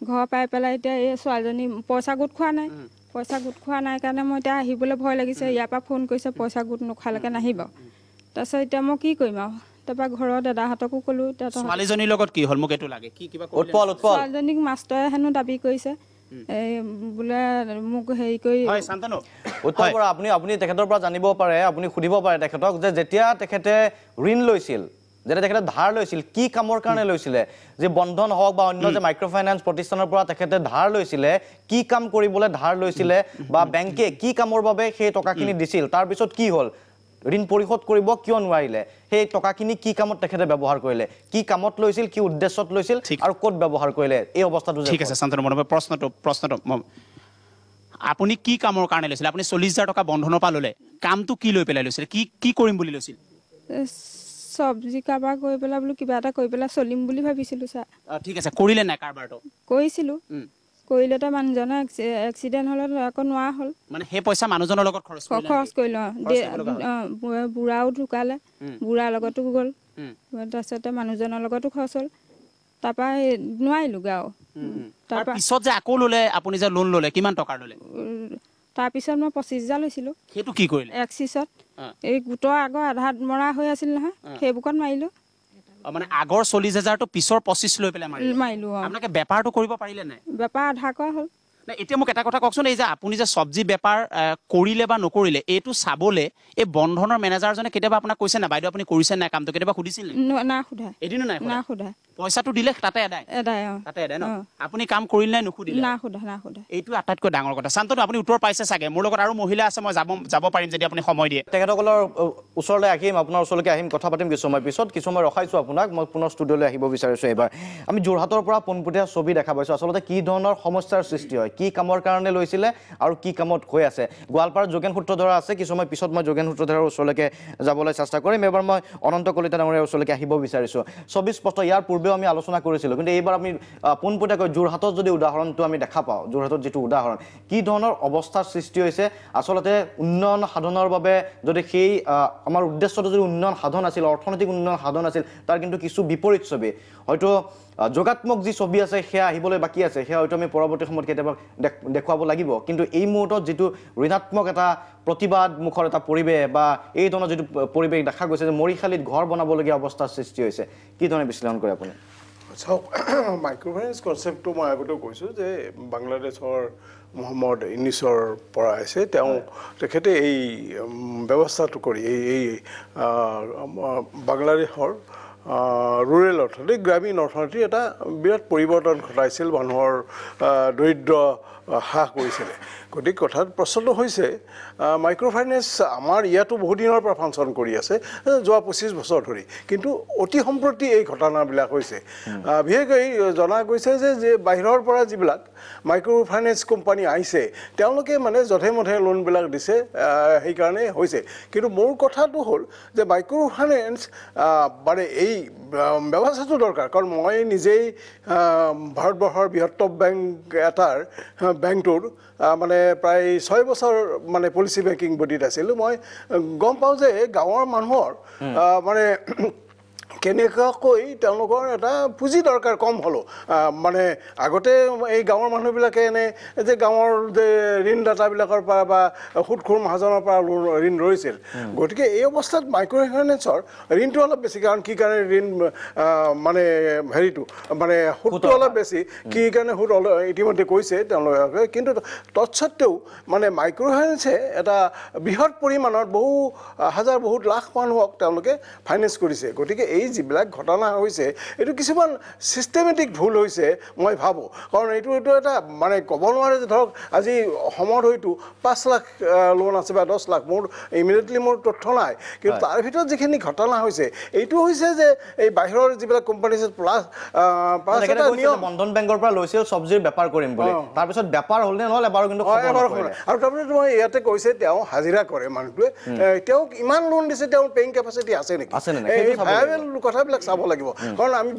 ঘৰ পাই পেলাই এতিয়া এই ছোৱালীজনী পইচা গোট খোৱা নাই। পইচা গোট খোৱা নাই কাৰণে মই এতিয়া আহিবলৈ ভয় লাগিছে। ইয়াৰ পৰা ফোন কৰিছে পইচা গোট নোখোৱালৈকে নাহিব। তাৰপিছত এতিয়া মই কি কৰিম আৰু। তাৰপৰা ঘৰৰ দাদাহঁতকো ক'লোঁ। ছোৱালীজনীৰ লগত কি হ'ল মোক এইটো লাগে? ছোৱালীজনীক মাষ্টৰে হেনো দাবী কৰিছে, বোলে মোক হেৰি কৰি। উৎপল বৰা, আপুনি তেখেতৰ পৰা জানিব পাৰে, আপুনি সুধিব পাৰে তেখেতক যে যেতিয়া তেখেতে ঋণ লৈছিল, যেতিয়া তেখেতে ধাৰ লৈছিল, কি কামৰ কাৰণে লৈছিলে? যে বন্ধন হওক বা অন্য যে মাইক্ৰ' ফাইনেন্স প্ৰতিষ্ঠানৰ পৰা তেখেতে ধাৰ লৈছিলে, কি কাম কৰিবলৈ ধাৰ লৈছিলে বা বেংকে কি কামৰ বাবে সেই টকাখিনি দিছিল, তাৰপিছত কি হ'ল? ঋণ পৰিশোধ কৰিব কিয় নোৱাৰিলে? সেই টকাখিনি কি কামত তেখেতে ব্যৱহাৰ কৰিলে? কি কামত লৈছিল, কি উদ্দেশ্যত লৈছিল আৰু ক'ত ব্যৱহাৰ কৰিলে? এই অৱস্থাটো ঠিক আছে শান্তনু মহন্ত, প্ৰশ্নটো আপুনি কি কামৰ কাৰণে লৈছিলে? আপুনি 40,000 টকা বন্ধনৰ পৰা ল'লে, কামটো কি লৈ পেলাই লৈছিলে? কি কৰিম বুলি লৈছিল? চব্জি কাৰবাৰ কৰি পেলাই বোলো কিবা এটা কৰি পেলাই চলিম বুলি ভাবিছিলোঁ ছাৰ। ঠিক আছে, কৰিলে নাই কাৰবাৰটো? কৰিছিলোঁ। কৰিলেতো মানুহজনৰ এক্সিডেণ্ট হ'লে আকৌ নোৱাৰা হ'ল। মানে সেই পইচা মানুহজনৰ লগত খৰচ কৰিলোঁ। বুঢ়াও ঢুকালে, বুঢ়াৰ লগতো গ'ল। তাৰপিছতে মানুহজনৰ লগতো খৰচ হ'ল। তাৰপৰা নোৱাৰিলোগৈ আৰু। তাৰপিছত যে আকৌ ল'লে, আপুনি যে লোন ল'লে, কিমান টকাৰ ল'লে? তাৰপিছত মই 25,000 লৈছিলোঁ। সেইটো কি কৰিলে? এক্সিছত এই গোটৰ আগৰ আধাত মৰা হৈ আছিল নহয়, সেইবোৰত মাৰিলোঁ। মানে আগৰ 40,000টো পিছৰ 25 লৈ পেলাই মাৰিলোঁ। আপোনালোকে বেপাৰটো কৰিব পাৰিলে নাই? বেপাৰ আধা কৰা হ'ল। এতিয়া মোক এটা কথা কওকচোন, এই যে আপুনি যে চব্জি বেপাৰ কৰিলে বা নকৰিলে, এইটো চাবলৈ এই বন্ধনৰ মেনেজাৰজনে কেতিয়াবা আপোনাক কৈছে নাই, বাইদেউ আপুনি কৰিছে নাই কামটো? কেতিয়াবা সুধিছিল না সোধা। এদিনো নাই সোধা। পইচাটো দিলে তাতে এদায়? তাতে এদায় ন? আপুনি কাম কৰিলে নাই, নুসুধিলে? না সোধা। এইটো আটাইতকৈ ডাঙৰ কথা। শান্তনু, আপুনি উত্তৰ পাইছে চাগে। মোৰ লগত আৰু মহিলা আছে, মই যাব পাৰিম যদি আপুনি সময় দিয়ে। তেখেতসকলৰ ওচৰলৈ আহিম, আপোনাৰ ওচৰলৈকে আহিম, কথা পাতিম কিছু সময় পিছত। কিছু সময় ৰখাইছোঁ আপোনাক, মই পুনৰ ষ্টুডিঅ'লৈ আহিব বিচাৰিছোঁ। এইবাৰ আমি যোৰহাটৰ পৰা পোনপটীয়া ছবি দেখা পাইছোঁ, আচলতে কি ধৰণৰ সমস্যাৰ সৃষ্টি হয়, কি কামৰ কাৰণে লৈছিলে আৰু কি কামত হৈ আছে। গোৱালপাৰাত যোগেন সূত্ৰধৰা আছে, কিছু সময় পিছত মই যোগেন সূত্ৰধৰাৰ ওচৰলৈকে যাবলৈ চেষ্টা কৰিম। এইবাৰ মই অনন্ত কলিতা ডাঙৰীয়াৰ ওচৰলৈকে আহিব বিচাৰিছোঁ। 24 স্পষ্ট, ইয়াৰ পূৰ্বে পূৰ্বেও আমি আলোচনা কৰিছিলোঁ, কিন্তু এইবাৰ আমি পোনপটীয়াকৈ যোৰহাটত যদি উদাহৰণটো আমি দেখা পাওঁ, যোৰহাটত যিটো উদাহৰণ, কি ধৰণৰ অৱস্থাৰ সৃষ্টি হৈছে, আচলতে উন্নয়ন সাধনৰ বাবে যদি সেই আমাৰ উদ্দেশ্যটো যদি উন্নয়ন সাধন আছিল, অৰ্থনৈতিক উন্নয়ন সাধন আছিল, তাৰ কিন্তু কিছু বিপৰীত ছবি, হয়তো যোগাত্মক যি ছবি আছে সেয়া আহিবলৈ বাকী আছে, সেয়া হয়তো আমি পৰৱৰ্তী সময়ত কেতিয়াবা দেখুৱাব লাগিব। কিন্তু এই মুহূৰ্তত যিটো ঋণাত্মক এটা প্ৰতিবাদ মুখৰ এটা পৰিৱেশ বা এই ধৰণৰ যিটো পৰিৱেশ দেখা গৈছে যে মৰিশালীত ঘৰ বনাবলগীয়া অৱস্থাৰ সৃষ্টি হৈছে, কি ধৰণে বিশ্লেষণ কৰে আপুনি? চাওক, মাইক্ৰ' ফাইনেন্স কনচেপ্টটো মই আগতেও কৈছোঁ যে বাংলাদেশৰ মহম্মদ ইউনিছৰ পৰা আহিছে। তেখেতে এই ব্যৱস্থাটো কৰি এই বাংলাদেশৰ ৰুৰেল অৰ্থনীতি, গ্ৰামীণ অৰ্থনীতিৰ এটা বিৰাট পৰিৱৰ্তন ঘটাইছিল, মানুহৰ দৰিদ্ৰ হ্ৰাস কৰিছিলে। গতিকে কথাত প্ৰশ্নটো হৈছে মাইক্ৰ' ফাইনেন্স আমাৰ ইয়াতো বহুত দিনৰ পৰা ফাংচন কৰি আছে, যোৱা 25 বছৰ ধৰি, কিন্তু অতি সম্প্ৰতি এই ঘটনাবিলাক হৈছে। বিশেষকৈ জনা গৈছে যে বাহিৰৰ পৰা যিবিলাক মাইক্ৰ' ফাইনেন্স কোম্পানী আহিছে তেওঁলোকে মানে যধে মধে লোনবিলাক দিছে, সেইকাৰণে হৈছে। কিন্তু মোৰ কথাটো হ'ল যে মাইক্ৰ' ফাইনেন্স মানে এই ব্যৱস্থাটো দৰকাৰ, কাৰণ মই নিজেই ভাৰতবৰ্ষৰ বৃহত্তম বেংকটোৰ মানে প্ৰায় 6 বছৰ মানে পলিচি বেংকিং বডিত আছিলোঁ। মই গম পাওঁ যে গাঁৱৰ মানুহৰ মানে কেনেকুৱাকৈ তেওঁলোকৰ এটা পুঁজি দৰকাৰ কম হ'লেও, মানে আগতে এই গাঁৱৰ মানুহবিলাকে এনে যে গাঁৱৰ যে ঋণদাতাবিলাকৰ পৰা বা সুদখোৰ মহাজনৰ পৰা ঋণ লৈছিল। গতিকে এই অৱস্থাত মাইক্ৰ' ফাইনেন্সৰ ঋণটো অলপ বেছি, কাৰণ কি কাৰণে ঋণ মানে হেৰিটো মানে সুদটো অলপ বেছি, কি কাৰণে সুদ ইতিমধ্যে কৈছে তেওঁলোকে। কিন্তু তৎসত্বেও মানে মাইক্ৰ' ফাইনেন্সে এটা বৃহৎ পৰিমাণৰ বহুত লাখ মানুহক তেওঁলোকে ফাইনেন্স কৰিছে। গতিকে এই যিবিলাক ঘটনা হৈছে এইটো কিছুমান ছিষ্টেমেটিক ভুল হৈছে মই ভাবোঁ, কাৰণ এইটো এটা মানে ক'ব নোৱাৰে যে ধৰক আজি অসমত হয়তো 5 লাখ লোন আছে বা 10 লাখ, মোৰ ইমিডিয়েটলি মোৰ তথ্য নাই, কিন্তু তাৰ ভিতৰত যিখিনি ঘটনা হৈছে এইটো হৈছে যে এই বাহিৰৰ যিবিলাক কোম্পানী আছে প্লাছ বন্ধন বেংকৰ পৰা লৈছিল চব্জিৰ বেপাৰ কৰিম বুলি, তাৰপিছত বেপাৰ হ'ল নে নহ'ল এবাৰো কিন্তু আৰু তাৰপিছত মই ইয়াতে কৈছে তেওঁ হাজিৰা কৰে মানুহটোৱে, তেওঁক ইমান লোন দিছে, তেওঁৰ পেইং কেপাচিটি আছে নেকি, এই ভায়াবল কথাবিলাক চাব লাগিব। কাৰণ আমি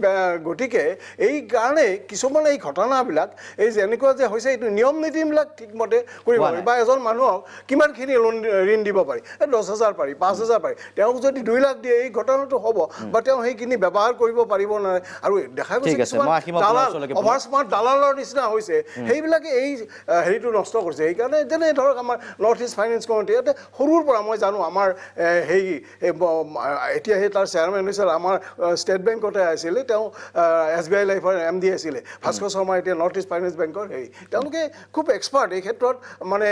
গতিকে এই কাৰণে কিছুমান এই ঘটনাবিলাক এই যেনেকুৱা যে হৈছে এইটো নিয়ম নীতিবিলাক ঠিকমতে কৰিব পাৰি, বা এজন মানুহক কিমানখিনি ঋণ দিব পাৰি, 10,000 পাৰি, 5,000 পাৰি, তেওঁক যদি 2 লাখ দিয়ে এই ঘটনাটো হ'ব, বা তেওঁ সেইখিনি ব্যৱহাৰ কৰিব পাৰিব নোৱাৰে। আৰু দেখা গৈছে কিছুমান দালাল, অভাৰ স্মাৰ্ট দালালৰ নিচিনা হৈছে, সেইবিলাকে এই হেৰিটো নষ্ট কৰিছে। সেইকাৰণে যেনে ধৰক আমাৰ নৰ্থ ইষ্ট ফাইনেন্স কমিটি ইয়াতে সৰুৰ পৰা মই জানো, আমাৰ এতিয়া সেই তাৰ চেয়াৰমেন হৈছে আমাৰ ষ্টেট বেংকতে আছিলে, তেওঁ SBI লাইফৰ MD আছিলে, ভাস্কৰ শৰ্মা এতিয়া নৰ্থ ইষ্ট ফাইনেন্স বেংকৰ হেৰি, তেওঁলোকে খুব এক্সপাৰ্ট এই ক্ষেত্ৰত, মানে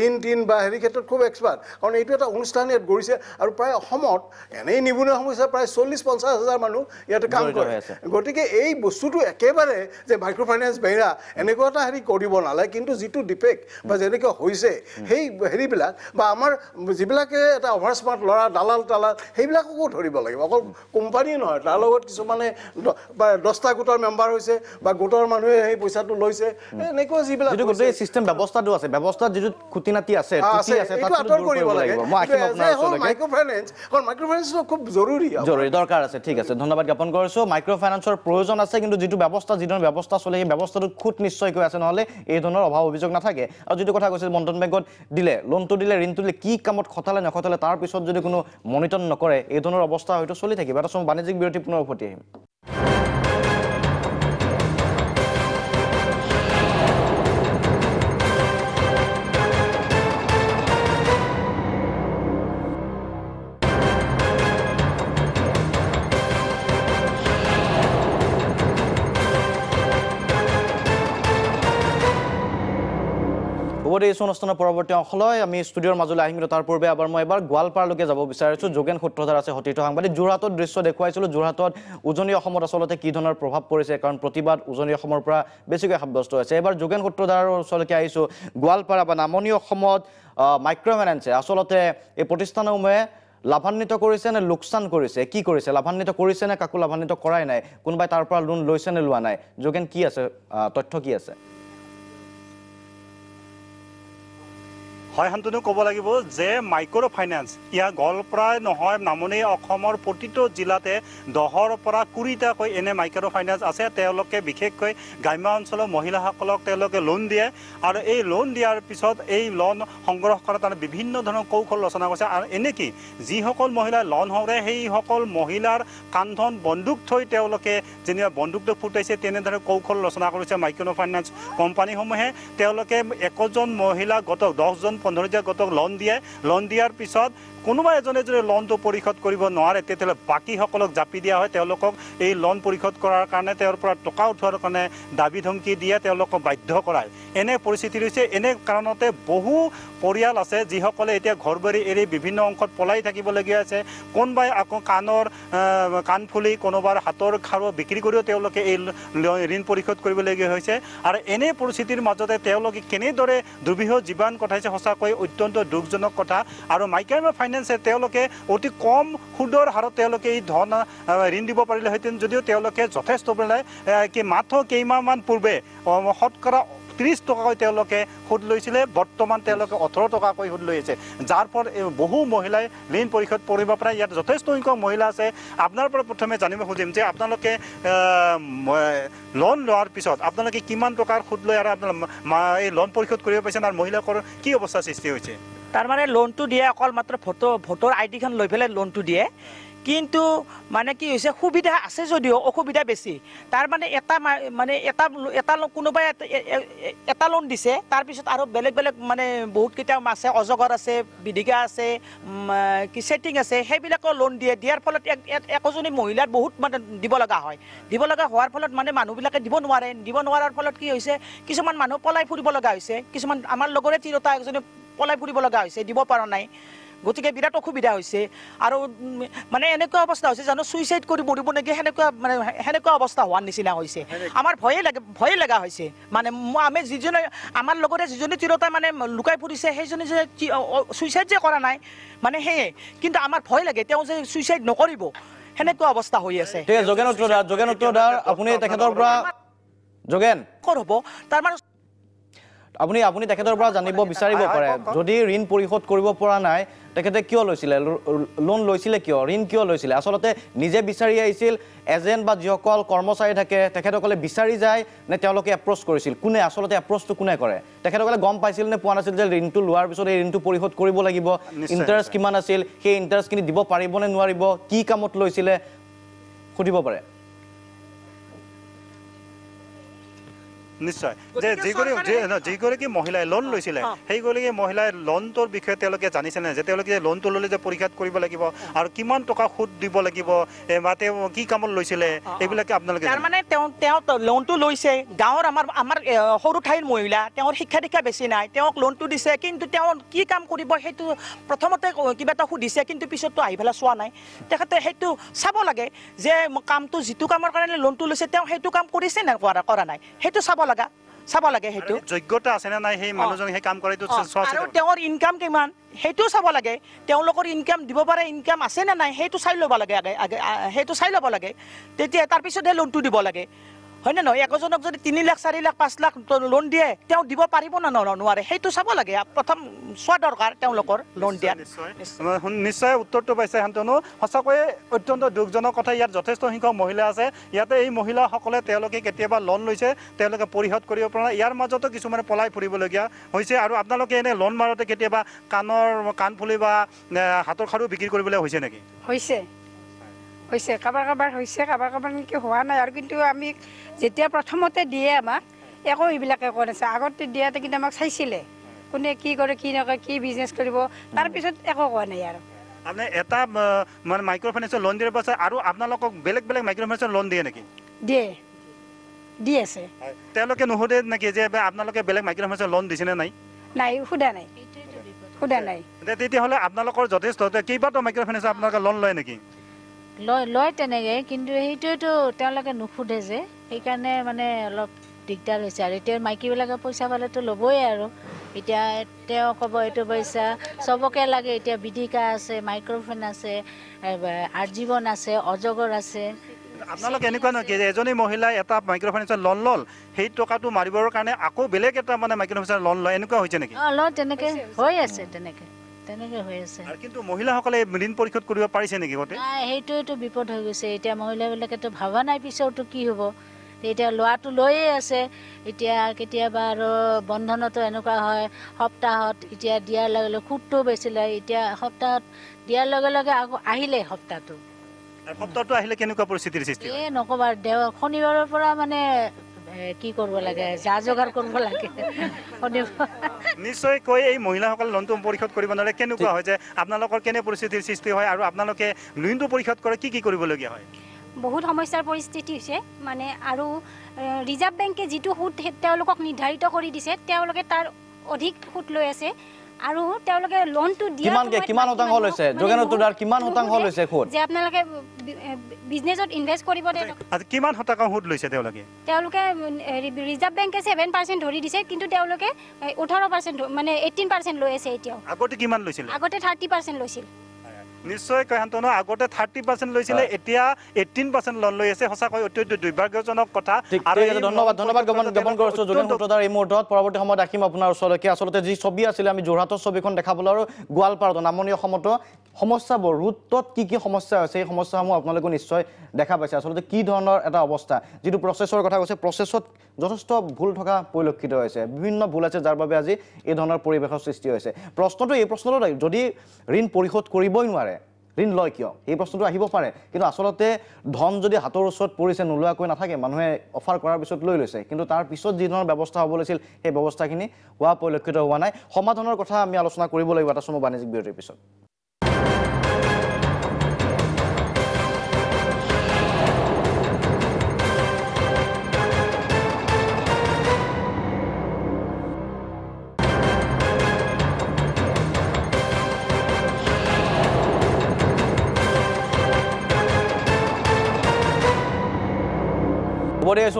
ঋণ বা হেৰি ক্ষেত্ৰত খুব এক্সপাৰ্ট। কাৰণ এইটো এটা অনুষ্ঠান ইয়াত গঢ়িছে, আৰু প্ৰায় অসমত এনেই নিবনুৱা সমস্যা প্ৰায় 40-50 হাজাৰ মানুহ ইয়াতে কাম কৰে। গতিকে এই বস্তুটো একেবাৰে যে মাইক্ৰ' ফাইনেন্স বেৰা এনেকুৱা এটা হেৰি কৰিব নালাগে, কিন্তু যিটো ডিফেক্ট বা যেনেকৈ হৈছে সেই হেৰিবিলাক, বা আমাৰ যিবিলাকে এটা অভাৰ স্মাৰ্ট ল'ৰা দালাল সেইবিলাককো ধৰিব লাগিব, অকল কোম্পানী নহয়, তাৰ লগত কিছুমানে 10টা গোটৰ মেম্বাৰ হৈছে বা গোটৰ মানুহে সেই পইচাটো লৈছে, এনেকুৱা যিবিলাক চিষ্টেম ব্যৱস্থাটো আছে, ব্যৱস্থাত যিটো খুটি নাতি আছে আঁতৰ কৰিব লাগে। মাইক্ৰ' ফাইনেন্স, কাৰণ মাইক্ৰ' ফাইনেন্সটো খুব জৰুৰী দৰকাৰ আছে। ঠিক আছে, ধন্যবাদ জ্ঞাপন কৰিছোঁ। মাইক্ৰ' ফাইনেন্সৰ প্ৰয়োজন আছে, কিন্তু যিটো যিধৰণৰ ব্যৱস্থা চলে সেই ব্যৱস্থাটোত খুঁত নিশ্চয়কৈ আছে, নহ'লে এই ধৰণৰ অভাৱ অভিযোগ নাথাকে। আৰু যিটো কথা কৈছিল বন্ধন বেংকত দিলে, লোনটো দিলে, ঋণটো দিলে, কি কামত খটালে নখটালে তাৰ পিছত যদি কোনো মনিটৰ নকৰে এই ধৰণৰ অৱস্থা হয়তো চলি থাকিব। এটা বাণিজ্যিক বিৰতি, পুনৰ উভতি আহিম। এই অনুষ্ঠানৰ পৰৱৰ্তী অংশলৈ আমি ষ্টুডিঅ'ৰ মাজলৈ আহিম, কিন্তু তাৰ পূৰ্বে মই এবাৰ গোৱালপাৰালৈকে যাব বিচাৰিছোঁ। যোগেন সূত্ৰধাৰ আছে সতীৰ্থ সাংবাদিক। যোৰহাটৰ দৃশ্য দেখুৱাইছিলোঁ। যোৰহাটত উজনি অসমত আচলতে কি ধৰণৰ প্ৰভাৱ পৰিছে, কাৰণ প্ৰতিবাদ উজনি অসমৰ পৰা বেছিকৈ সাব্যস্ত হৈছে। এইবাৰ যোগেন সূত্ৰধাৰৰ ওচৰলৈকে আহিছোঁ। গোৱালপাৰা বা নামনি অসমত মাইক্ৰ' ফাইনেন্সে আচলতে এই প্ৰতিষ্ঠানসমূহে লাভান্বিত কৰিছে নে লোকচান কৰিছে, কি কৰিছে, লাভান্বিত কৰিছে নে কাকো লাভান্বিত কৰাই নাই, কোনোবাই তাৰ পৰা লোন লৈছে নে লোৱা নাই? যোগেন, কি আছে তথ্য, কি আছে? হয় শান্তনু ক'ব লাগিব যে মাইক্ৰ' ফাইনেন্স ইয়াৰ গোৱালপাৰাই নহয় নামনি অসমৰ প্ৰতিটো জিলাতে 10ৰ পৰা 20টাকৈ এনে মাইক্ৰ' ফাইনেন্স আছে তেওঁলোকে বিশেষকৈ গ্ৰাম্য অঞ্চলৰ মহিলাসকলক তেওঁলোকে লোন দিয়ে আৰু এই লোন দিয়াৰ পিছত এই লোন সংগ্ৰহ কৰাত বিভিন্ন ধৰণৰ কৌশল ৰচনা কৰিছে আৰু এনেকি যিসকল মহিলাই লোন হৰে সেইসকল মহিলাৰ কান্ধত বন্দুক থৈ তেওঁলোকে যেনিবা বন্দুকটো ফুটাইছে তেনেধৰণৰ কৌশল ৰচনা কৰিছে মাইক্ৰ' ফাইনেন্স কোম্পানীসমূহে তেওঁলোকে একোজন মহিলা গতক 10জন 15জন গতক লোন দিয়ে লোন দিয়াৰ পিছত কোনোবা এজনে যদি লোনটো পৰিশোধ কৰিব নোৱাৰে তেতিয়াহ'লে বাকীসকলক জাপি দিয়া হয় তেওঁলোকক এই লোন পৰিশোধ কৰাৰ কাৰণে তেওঁৰ পৰা টকা উঠোৱাৰ কাৰণে দাবী ধমকি দিয়ে তেওঁলোকক বাধ্য কৰায় এনে পৰিস্থিতি হৈছে এনে কাৰণতে বহু পৰিয়াল আছে যিসকলে এতিয়া ঘৰ বাৰী এৰি বিভিন্ন অংশত পলাই থাকিবলগীয়া আছে কোনোবাই আকৌ কাণফুলি কোনোবাৰ হাতৰ খাৰু বিক্ৰী কৰিও তেওঁলোকে এই ঋণ পৰিশোধ কৰিবলগীয়া হৈছে আৰু এনে পৰিস্থিতিৰ মাজতে তেওঁলোকে কেনেদৰে দুৰ্বিষহ জীৱন কটাইছে সঁচাকৈ অত্যন্ত দুখজনক কথা আৰু মাইক্ৰ' ফাইনেন্সে তেওঁলোকে অতি কম সুদৰ হাৰত তেওঁলোকে এই ধন ঋণ দিব পাৰিলেহেঁতেন যদিও তেওঁলোকে যথেষ্ট মাত্ৰ কেইমাহমান পূৰ্বে শতকৰা 30 টকাকৈ তেওঁলোকে সুদ লৈছিলে বৰ্তমান তেওঁলোকে 18 টকাকৈ সুদ লৈ আছে যাৰ ফলত বহু মহিলাই ঋণ পৰিশোধ কৰিব পাৰে ইয়াত যথেষ্ট সংখ্যক মহিলা আছে আপোনাৰ পৰা প্ৰথমে জানিব খুজিম যে আপোনালোকে লোন লোৱাৰ পিছত আপোনালোকে কিমান টকাৰ সুদ লৈ আৰু আপোনাৰ এই লোন পৰিশোধ কৰিব পাৰিছে আৰু মহিলাকৰ কি অৱস্থা সৃষ্টি হৈছে তাৰমানে লোনটো দিয়ে অকল মাত্ৰ ভোটৰ আইডিখন লৈ পেলাই লোনটো দিয়ে কিন্তু মানে কি হৈছে সুবিধা আছে যদিও অসুবিধা বেছি তাৰ মানে এটা কোনোবাই এটা লোন দিছে তাৰপিছত আৰু বেলেগ বেলেগ মানে বহুত কেইটা আছে অজগৰ আছে বিধিকা আছে কি সেটিং আছে সেইবিলাকৰ লোন দিয়াৰ ফলত একজনী মহিলাৰ বহুত মানে দিব লগা হোৱাৰ ফলত মানে মানুহবিলাকে দিব নোৱাৰাৰ ফলত কি হৈছে কিছুমান মানুহ পলাই ফুৰিব লগা হৈছে কিছুমান আমাৰ লগৰে তিৰোতা এজনী পলাই ফুৰিব লগা হৈছে দিব পৰা নাই গতিকে বিৰাট অসুবিধা হৈছে আৰু মানে এনেকুৱা অৱস্থা হৈছে জানো সুইচাইড কৰি মৰিব নেকি সেনেকুৱা অৱস্থা হোৱাৰ নিচিনা হৈছে আমাৰ ভয়ে লগা হৈছে মানে আমি যিজনে আমাৰ লগতে যিজনী তিৰোতাই মানে লুকাই ফুৰিছে সেইজনী যে সুইচাইড যে কৰা নাই মানে সেয়ে কিন্তু আমাৰ ভয় লাগে তেওঁ যে সুইচাইড নকৰিব সেনেকুৱা অৱস্থা হৈ আছে যোগেন উত্তৰদাৰ আপুনি তেখেতৰ পৰা যোগেন হ'ব তাৰমানে আপুনি তেখেতৰ পৰা জানিব বিচাৰিব পাৰে যদি ঋণ পৰিশোধ কৰিব পৰা নাই তেখেতে কিয় লৈছিলে লোন লৈছিলে কিয় ঋণ কিয় লৈছিলে আচলতে নিজে বিচাৰি আহিছিল এজেণ্ট বা যিসকল কৰ্মচাৰী থাকে তেখেতসকলে বিচাৰি যায় নে তেওঁলোকে এপ্ৰ'চ কৰিছিল কোনে আচলতে এপ্ৰ'চটো কোনে কৰে তেখেতসকলে গম পাইছিল নে পোৱা নাছিল যে ঋণটো লোৱাৰ পিছত এই ঋণটো পৰিশোধ কৰিব লাগিব ইণ্টাৰেষ্ট কিমান আছিল সেই ইণ্টাৰেষ্টখিনি দিব পাৰিব নে নোৱাৰিব কি কামত লৈছিলে সুধিব পাৰে নিশ্চয় যে যিগৰাকী মহিলাই লোন লৈছিলে সেইগৰাকী মহিলাই লোনটোৰ বিষয়ে তেওঁলোকে জানিছে নে যে তেওঁলোকে লোনটো ল'লে যে পৰিশোধ কৰিব লাগিব আৰু কিমান টকা সুদ দিব লাগিব বা তেওঁ কি কামত লৈছিলে এইবিলাকে আপোনালোকে তাৰমানে তেওঁ লোনটো লৈছে গাঁৱৰ আমাৰ সৰু ঠাইৰ মহিলা তেওঁৰ শিক্ষা দীক্ষা বেছি নাই তেওঁক লোনটো দিছে কিন্তু তেওঁ কি কাম কৰিব সেইটো প্ৰথমতে কিবা এটা সুধিছে কিন্তু পিছততো আহি পেলাই চোৱা নাই তেখেতে সেইটো চাব লাগে যে কামটো যিটো কামৰ কাৰণে লোনটো লৈছে তেওঁ সেইটো কাম কৰিছে নে কৰা নাই সেইটো চাব লাগে সেইটো যোগ্যতা আছে নে নাই সেই মানুহজনে সেই কাম কৰিটো আৰু তেওঁৰ ইনকাম কিমান সেইটো চাব লাগে তেওঁলোকৰ ইনকাম দিব পাৰে ইনকাম আছে নে নাই সেইটো চাই ল'ব লাগে তেতিয়া তাৰপিছতহে লোনটো দিব লাগে হয় নে নহয় একজনক যদি 3 লাখ 4 লাখ 5 লাখ লোন দিয়ে তেওঁ দিব পাৰিব না নোৱাৰে সেইটো চাব লাগে প্ৰথম চোৱা দৰকাৰ তেওঁলোকৰ লোন দিয়া নিশ্চয় উত্তৰটো পাইছে শান্তনু সঁচাকৈয়ে অত্যন্ত দুখজনক কথা ইয়াত যথেষ্ট সংখ্যক মহিলা আছে ইয়াতে এই মহিলাসকলে তেওঁলোকে কেতিয়াবা লোন লৈছে তেওঁলোকে পৰিশোধ কৰিব পৰা নাই ইয়াৰ মাজতো কিছুমানে পলাই ফুৰিবলগীয়া হৈছে আৰু আপোনালোকে এনে লোন মাৰোতে কেতিয়াবা কাণফুলি বা হাতৰ খাৰু বিক্ৰী কৰিবলৈ হৈছে নেকি হৈছে কাৰোবাৰ হৈছে কাৰোবাৰ নেকি হোৱা নাই আৰু কিন্তু আমি যেতিয়া প্ৰথমতে দিয়ে আমাক একো এইবিলাকে কোৱা নাছিল আগতে দিয়াতে কিন্তু আমাক চাইছিলে কোনে কি কৰে কি নকৰে কি বিজনেছ কৰিব তাৰপিছত একো কোৱা নাই আৰু আপুনি এটা মানে মাইক্ৰ' ফাইনেন্সৰ লোন দিয়াৰ পাছত আৰু আপোনালোকক বেলেগ মাইক্ৰ' ফাইনেন্সৰ লোন দিয়ে নেকি দি আছে তেওঁলোকে নুসুধে নেকি যে আপোনালোকে বেলেগ মাইক্ৰ' ফাইনেন্সৰ লোন দিছেনে নাই সোধা নাই তেতিয়াহ'লে আপোনালোকৰ যথেষ্ট কেইবাটাও মাইক্ৰ' ফাইনেন্সৰ আপোনালোকে লোন লয় নেকি লয় তেনেকৈ কিন্তু সেইটোৱেতো তেওঁলোকে নুসুধে যে সেইকাৰণে মানে অলপ দিগদাৰ হৈছে আৰু এতিয়া মাইকীবিলাকে পইচা পালেতো ল'বই আৰু এতিয়া তেওঁ ক'ব এইটো পইচা চবকে লাগে এতিয়া বিধিকা আছে মাইক্ৰ'ফাইন আছে আজীৱন আছে অজগৰ আছে আপোনালোক এনেকুৱা নহয় যে এজনী মহিলাই এটা মাইক্ৰ' ফাইনেন্সৰ লোন ল'ল সেই টকাটো মাৰিবৰ কাৰণে আকৌ বেলেগ এটা মানে মাইক্ৰ' ফাইনেন্সৰ লোন লয় এনেকুৱা হৈছে নেকি লয় তেনেকে হৈ আছে তেনেকে হৈ আছে আৰু কিন্তু মহিলাসকলে ঋণ পৰিশোধ কৰিব পাৰিছে নেকি গতে নাই সেইটোৱেতো বিপদ হৈ গৈছে এতিয়া মহিলাবিলাকেতো ভাবা নাই পিছতো কি হ'ব এতিয়া লোৱাটো লৈয়ে আছে এতিয়া কেতিয়াবা আৰু বন্ধনতো এনেকুৱা হয় সপ্তাহত এতিয়া দিয়াৰ লগে লগে সুতটো বেছি লয় এতিয়া সপ্তাহত দিয়াৰ লগে লগে আকৌ আহিলে সপ্তাহটো আহিলে কেনেকুৱা পৰিস্থিতিৰ সৃষ্টি এই নক'বা শনিবাৰৰ পৰা মানে কি কৰিব লাগে যা যোগাৰ কৰিব লাগে নিশ্চয়কৈ এই মহিলাসকলে লোনটো পৰিশোধ কৰিব নোৱাৰে কেনেকুৱা হয় যে আপোনালোকৰ কেনে পৰিস্থিতিৰ সৃষ্টি হয় আৰু আপোনালোকে লোনটো পৰিশোধ কৰে কি কৰিবলগীয়া হয় বহুত সমস্যাৰ পৰিস্থিতি হৈছে মানে আৰু ৰিজাৰ্ভ বেংকে যিটো সুদ তেওঁলোকক নিৰ্ধাৰিত কৰি দিছে তেওঁলোকে তাৰ অধিক সুদ লৈ আছে আৰু তেওঁলোকে লোনটো দিয়া কিমান শতাংশ লৈছে যোগেন্দ্ৰ কিমান শতাংশ লৈছে সুদ যে আপোনালোকে বিজনেছত ইনভেষ্ট কৰিব কিমান শতাংশ সুদ লৈছে তেওঁলোকে ৰিজাৰ্ভ বেংকে 7% ধৰি দিছে কিন্তু তেওঁলোকে 18% মানে 18% লৈ আছে এতিয়াও আগতে কিমান লৈছিল আগতে 30% লৈছিল নিশ্চয়কৈ শান্তনু আগতে 30% লৈছিলে এতিয়া 18% লোন লৈ আছে সঁচাকৈ অত্যন্ত দুৰ্ভাগ্যজনক কথা আৰু ধন্যবাদ জ্ঞাপন কৰিছোঁ যোগেন্দ্ৰ সূত্ৰধাৰ এই মুহূৰ্তত পৰৱৰ্তী সময়ত ৰাখিম আপোনাৰ ওচৰলৈকে আচলতে যি ছবি আছিলে আমি যোৰহাটৰ ছবিখন দেখাবলৈ আৰু গোৱালপাৰাত নামনি অসমতো সমস্যাবোৰ ৰুটত কি সমস্যা আছে এই সমস্যাসমূহ আপোনালোকে নিশ্চয় দেখা পাইছে আচলতে কি ধৰণৰ এটা অৱস্থা যিটো প্ৰচেছৰ কথা কৈছে প্ৰচেছত যথেষ্ট ভুল থকা পৰিলক্ষিত হৈছে বিভিন্ন ভুল আছে যাৰ বাবে আজি এই ধৰণৰ পৰিৱেশৰ সৃষ্টি হৈছে এই প্ৰশ্নটো যদি ঋণ পৰিশোধ কৰিবই নোৱাৰে ঋণ লয় কিয় এই প্ৰশ্নটো আহিব পাৰে কিন্তু আচলতে ধন যদি হাতৰ ওচৰত পৰিছে নোলোৱাকৈ নাথাকে মানুহে অফাৰ কৰাৰ পিছত লৈ লৈছে কিন্তু তাৰ পিছত যি ধৰণৰ ব্যৱস্থা হ'ব লাগিছিল সেই ব্যৱস্থাখিনি হোৱা পৰিলক্ষিত হোৱা নাই সমাধানৰ কথা আমি আলোচনা কৰিব লাগিব এটা সময় বাণিজ্যিক বিৰতিৰ পিছত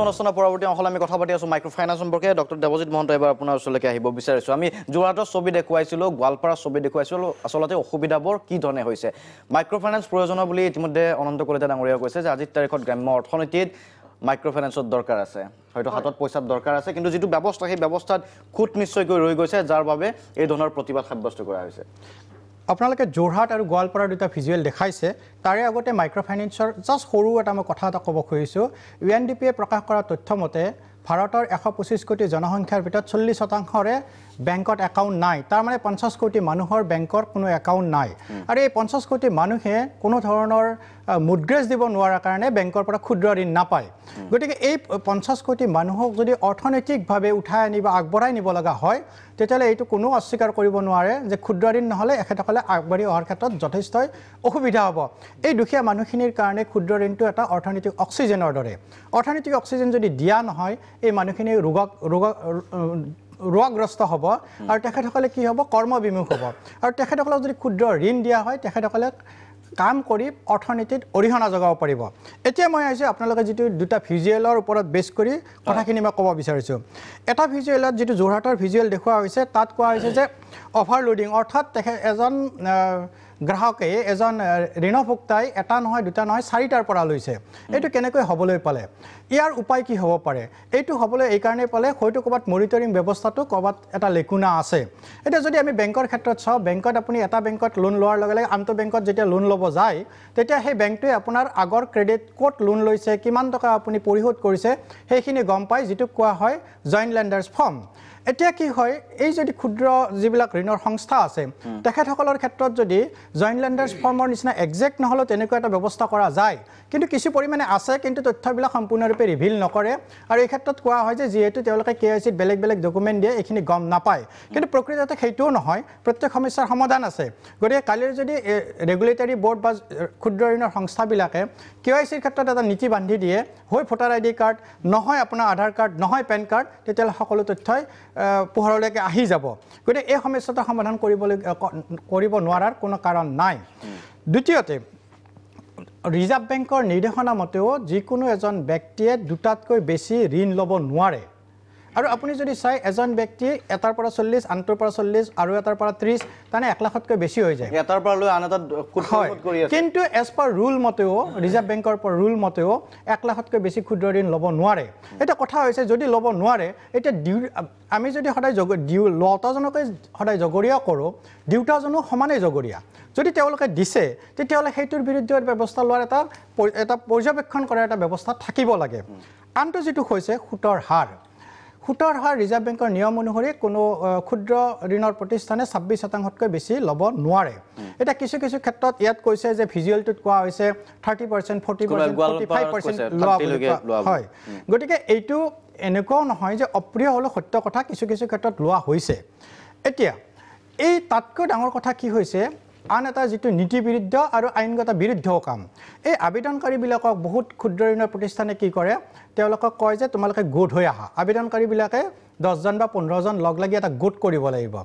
অনুষ্ঠানৰ পৰৱৰ্তী অংশত আমি কথা পাতি আছোঁ মাইক্ৰ' ফাইনেন্স সম্পৰ্কে ডক্টৰ দেৱজিৎ মহন্ত এবাৰ আপোনাৰ ওচৰলৈকে আহিব বিচাৰিছোঁ আমি যোৰহাটৰ ছবি দেখুৱাইছিলোঁ গোৱালপাৰাৰ ছবি দেখুৱাইছিলোঁ আচলতে অসুবিধাবোৰ কি ধৰণে হৈছে মাইক্ৰ' ফাইনেন্স প্ৰয়োজনীয় বুলি ইতিমধ্যে অনন্ত কলিতা ডাঙৰীয়াই কৈছে যে আজিৰ তাৰিখত গ্ৰাম্য অৰ্থনীতিত মাইক্ৰ' ফাইনেন্সৰ দৰকাৰ আছে হয়তো হাতত পইচাৰ দৰকাৰ আছে কিন্তু যিটো ব্যৱস্থা সেই ব্যৱস্থাত খুঁত নিশ্চয়কৈ ৰৈ গৈছে যাৰ বাবে এই ধৰণৰ প্ৰতিবাদ সাব্যস্ত কৰা হৈছে আপোনালোকে যোৰহাট আৰু গোৱালপাৰাৰ দুটা ভিজুৱেল দেখাইছে তাৰে আগতে মাইক্ৰ' ফাইনেন্সৰ জাষ্ট সৰু এটা মই কথা এটা ক'ব খুজিছোঁ UNDP-য়ে প্ৰকাশ কৰা তথ্য মতে ভাৰতৰ 125 কোটি জনসংখ্যাৰ ভিতৰত 40%ৰে বেংকত একাউণ্ট নাই তাৰ মানে 50 কোটি মানুহৰ বেংকৰ কোনো একাউণ্ট নাই আৰু এই 50 কোটি মানুহে কোনো ধৰণৰ মুদ্ৰেজ দিব নোৱাৰাৰ কাৰণে বেংকৰ পৰা ক্ষুদ্ৰ ঋণ নাপায় গতিকে এই 50 কোটি মানুহক যদি অৰ্থনৈতিকভাৱে উঠাই আনিব আগবঢ়াই নিব লগা হয় তেতিয়াহ'লে এইটো কোনো অস্বীকাৰ কৰিব নোৱাৰে যে ক্ষুদ্ৰ ঋণ নহ'লে এখেতসকলে আগবাঢ়ি অহাৰ ক্ষেত্ৰত যথেষ্টই অসুবিধা হ'ব এই দুখীয়া মানুহখিনিৰ কাৰণে ক্ষুদ্ৰ ঋণটো এটা অৰ্থনৈতিক অক্সিজেনৰ দৰে অৰ্থনৈতিক অক্সিজেন যদি দিয়া নহয় এই মানুহখিনি ৰোগগ্ৰস্ত হ'ব আৰু তেখেতসকলে কি হ'ব কৰ্মবিমুখ হ'ব আৰু তেখেতসকলক যদি ক্ষুদ্ৰ ঋণ দিয়া হয় তেখেতসকলে কাম কৰি অৰ্থনীতিত অৰিহণা যোগাব পাৰিব এতিয়া মই আহিছোঁ আপোনালোকে যিটো দুটা ভিজুৱেলৰ ওপৰত বেছ কৰি কথাখিনি মই ক'ব বিচাৰিছোঁ এটা ভিজুৱেলত যিটো যোৰহাটৰ ভিজুৱেল দেখুওৱা হৈছে তাত কোৱা হৈছে যে অভাৰলোডিং অৰ্থাৎ এজন গ্ৰাহকে এজন ঋণভোক্তাই এটা নহয় দুটা নহয় 4টাৰ পৰা লৈছে এইটো কেনেকৈ হ'বলৈ পালে ইয়াৰ উপায় কি হ'ব পাৰে এইটো হ'বলৈ এই কাৰণে পালে হয়তো ক'ৰবাত মনিটৰিং ব্যৱস্থাটো ক'ৰবাত এটা লেকুনা আছে এতিয়া যদি আমি বেংকৰ ক্ষেত্ৰত চাওঁ বেংকত আপুনি এটা বেংকত লোন লোৱাৰ লগে লগে আনটো বেংকত যেতিয়া লোন ল'ব যায় তেতিয়া সেই বেংকটোৱে আপোনাৰ আগৰ ক্ৰেডিট ক'ত লোন লৈছে কিমান টকা আপুনি পৰিশোধ কৰিছে সেইখিনি গম পায় যিটো কোৱা হয় জইণ্ট লেণ্ডাৰ্ছ ফৰ্ম এতিয়া কি হয় এই যদি ক্ষুদ্ৰ যিবিলাক ঋণৰ সংস্থা আছে তেখেতসকলৰ ক্ষেত্ৰত যদি জইণ্ট লেণ্ডাৰ্ছ ফৰ্মৰ নিচিনা একজেক্ট নহ'লেও তেনেকুৱা এটা ব্যৱস্থা কৰা যায় কিন্তু কিছু পৰিমাণে আছে কিন্তু তথ্যবিলাক সম্পূৰ্ণৰূপে ৰিভিল নকৰে আৰু এই ক্ষেত্ৰত কোৱা হয় যে যিহেতু তেওঁলোকে KYCত বেলেগ বেলেগ ডকুমেণ্ট দিয়ে এইখিনি গম নাপায় কিন্তু প্ৰকৃততে সেইটোও নহয় প্ৰত্যেক সমস্যাৰ সমাধান আছে গতিকে কালিৰ যদি ৰেগুলেটৰী বৰ্ড বা ক্ষুদ্ৰ ঋণৰ সংস্থাবিলাকে KYCৰ ক্ষেত্ৰত এটা নীতি বান্ধি দিয়ে হয় ভোটাৰ ID কাৰ্ড নহয় আপোনাৰ আধাৰ কাৰ্ড নহয় পেন কাৰ্ড তেতিয়াহ'লে সকলো তথ্যই পোহৰলৈকে আহি যাব গতিকে এই সমস্যাটো সমাধান কৰিব নোৱাৰাৰ কোনো কাৰণ নাই দ্বিতীয়তে ৰিজাৰ্ভ বেংকৰ নিৰ্দেশনা মতেও যিকোনো এজন ব্যক্তিয়ে দুটাতকৈ বেছি ঋণ ল'ব নোৱাৰে আৰু আপুনি যদি চাই এজন ব্যক্তি এটাৰ পৰা 40 আনটোৰ পৰা 40 আৰু এটাৰ পৰা 30 তানে 1 লাখতকৈ বেছি হৈ যায় এটাৰ পৰা লৈ আন এটা কৰি আছে কিন্তু এজ পাৰ ৰুল মতেও ৰিজাৰ্ভ বেংকৰ পৰা ৰুল মতেও 1 লাখতকৈ বেছি ক্ষুদ্ৰ ঋণ ল'ব নোৱাৰে এটা কথা হৈছে যদি ল'ব নোৱাৰে এটা আমি যদি সদায় লতাজনকে সদায় জগৰীয়া কৰোঁ দিউতাজনো সমানে জগৰীয়া যদি তেওঁলোকে দিছে তেতিয়াহ'লে সেইটোৰ বিৰুদ্ধে ব্যৱস্থা লোৱাৰ এটা পৰ্যবেক্ষণ কৰাৰ এটা ব্যৱস্থা থাকিব লাগে আনটো যেটো হৈছে সুতৰ হাৰ ৰিজাৰ্ভ বেংকৰ নিয়ম অনুসৰি কোনো ক্ষুদ্ৰ ঋণৰ প্ৰতিষ্ঠানে 26%তকৈ বেছি ল'ব নোৱাৰে এটা কিছু ক্ষেত্ৰত ইয়াত কৈছে যে ভিজুৱেলটোত কোৱা হৈছে 30% 40% 45% লোৱা হয় গতিকে এইটো এনেকুৱাও নহয় যে অপ্ৰিয় হ'লেও সত্য কথা কিছু ক্ষেত্ৰত লোৱা হৈছে এতিয়া এই তাতকৈ ডাঙৰ কথা কি হৈছে আন এটা যেটো নীতি বিৰুদ্ধ আৰু আইনগত বিৰুদ্ধও কাম এই আবেদনকাৰীবিলাকক বহুত ক্ষুদ্ৰ ঋণৰ প্ৰতিষ্ঠানে কি কৰে তেওঁলোকক কয় যে তোমালোকে গোট হৈ আহা আবেদনকাৰীবিলাকে 10 জন বা 15 জন লগ লাগি এটা গোট কৰিব লাগিব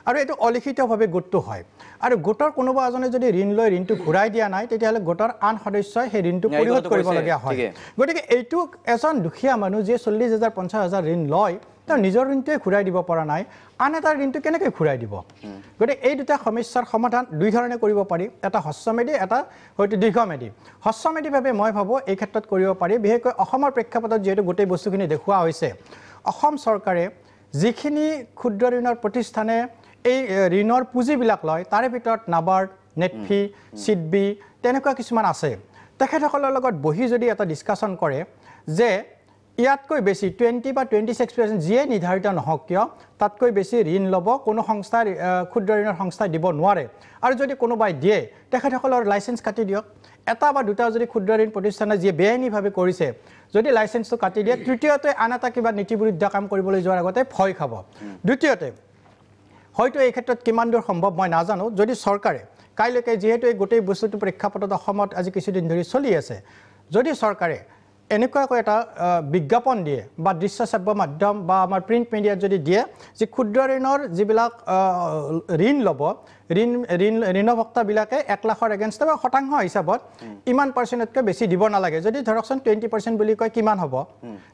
আৰু এটো অলিখিতভাৱে গোটটো হয় আৰু গোটৰ কোনোবা এজনে যদি ঋণ লৈ ঋণটো ঘূৰাই দিয়া নাই তেতিয়াহ'লে গোটৰ আন সদস্যই সেই ঋণটো পৰিশোধ কৰিব লগা হয় গতিকে এইটো এজন দুখীয়া মানুহ যে 40,000 50,000 ঋণ লয় তেওঁ নিজৰ ঋণটোৱে ঘূৰাই দিব পৰা নাই আন এটা ঋণটো কেনেকৈ ঘূৰাই দিব গতিকে এই দুটা সমস্যাৰ সমাধান দুই ধৰণে কৰিব পাৰি এটা হ্ৰস্বমেধি এটা হয়তো দীৰ্ঘমেধি হ্ৰস্বমেধিভাৱে মই ভাবোঁ এই ক্ষেত্ৰত কৰিব পাৰি বিশেষকৈ অসমৰ প্ৰেক্ষাপটত যিহেতু গোটেই বস্তুখিনি দেখুওৱা হৈছে অসম চৰকাৰে যিখিনি ক্ষুদ্ৰ ঋণৰ প্ৰতিষ্ঠানে এই ঋণৰ পুঁজিবিলাক লয় তাৰে ভিতৰত নাবাৰ্ড নেটফি চিডবি তেনেকুৱা কিছুমান আছে তেখেতসকলৰ লগত বহি যদি এটা ডিছকাশ্যন কৰে যে ইয়াতকৈ বেছি 20 বা 26% যিয়ে নিৰ্ধাৰিত নহওক কিয় তাতকৈ বেছি ঋণ ল'ব কোনো সংস্থাৰ ক্ষুদ্ৰ ঋণৰ সংস্থাই দিব নোৱাৰে আৰু যদি কোনোবাই দিয়ে তেখেতসকলৰ লাইসেন্স কাটি দিয়ক এটা বা দুটা যদি ক্ষুদ্ৰ ঋণ প্ৰতিষ্ঠানে যিয়ে বেআইনীভাৱে কৰিছে যদি লাইসেন্সটো কাটি দিয়ে তৃতীয়তে আন এটা কিবা নীতিবিৰুদ্ধ কাম কৰিবলৈ যোৱাৰ আগতে ভয় খাব দ্বিতীয়তে হয়তো এই ক্ষেত্ৰত কিমান দূৰ সম্ভৱ মই নাজানো যদি চৰকাৰে কাইলৈকে যিহেতু এই গোটেই বস্তুটো প্ৰেক্ষাপটত অসমত আজি কিছুদিন ধৰি চলি আছে যদি চৰকাৰে এনেকুৱাকৈ এটা বিজ্ঞাপন দিয়ে বা দৃশ্য শ্ৰাব্য মাধ্যম বা আমাৰ প্ৰিণ্ট মিডিয়াত যদি দিয়ে যে ক্ষুদ্ৰ ঋণৰ যিবিলাক ঋণ ল'ব ঋণভোক্তাবিলাকে 1 লাখৰ এগেইনষ্ট বা শতাংশ হিচাপত ইমান পাৰ্চেণ্টতকৈ বেছি দিব নালাগে যদি ধৰকচোন 20% বুলি কয় কিমান হ'ব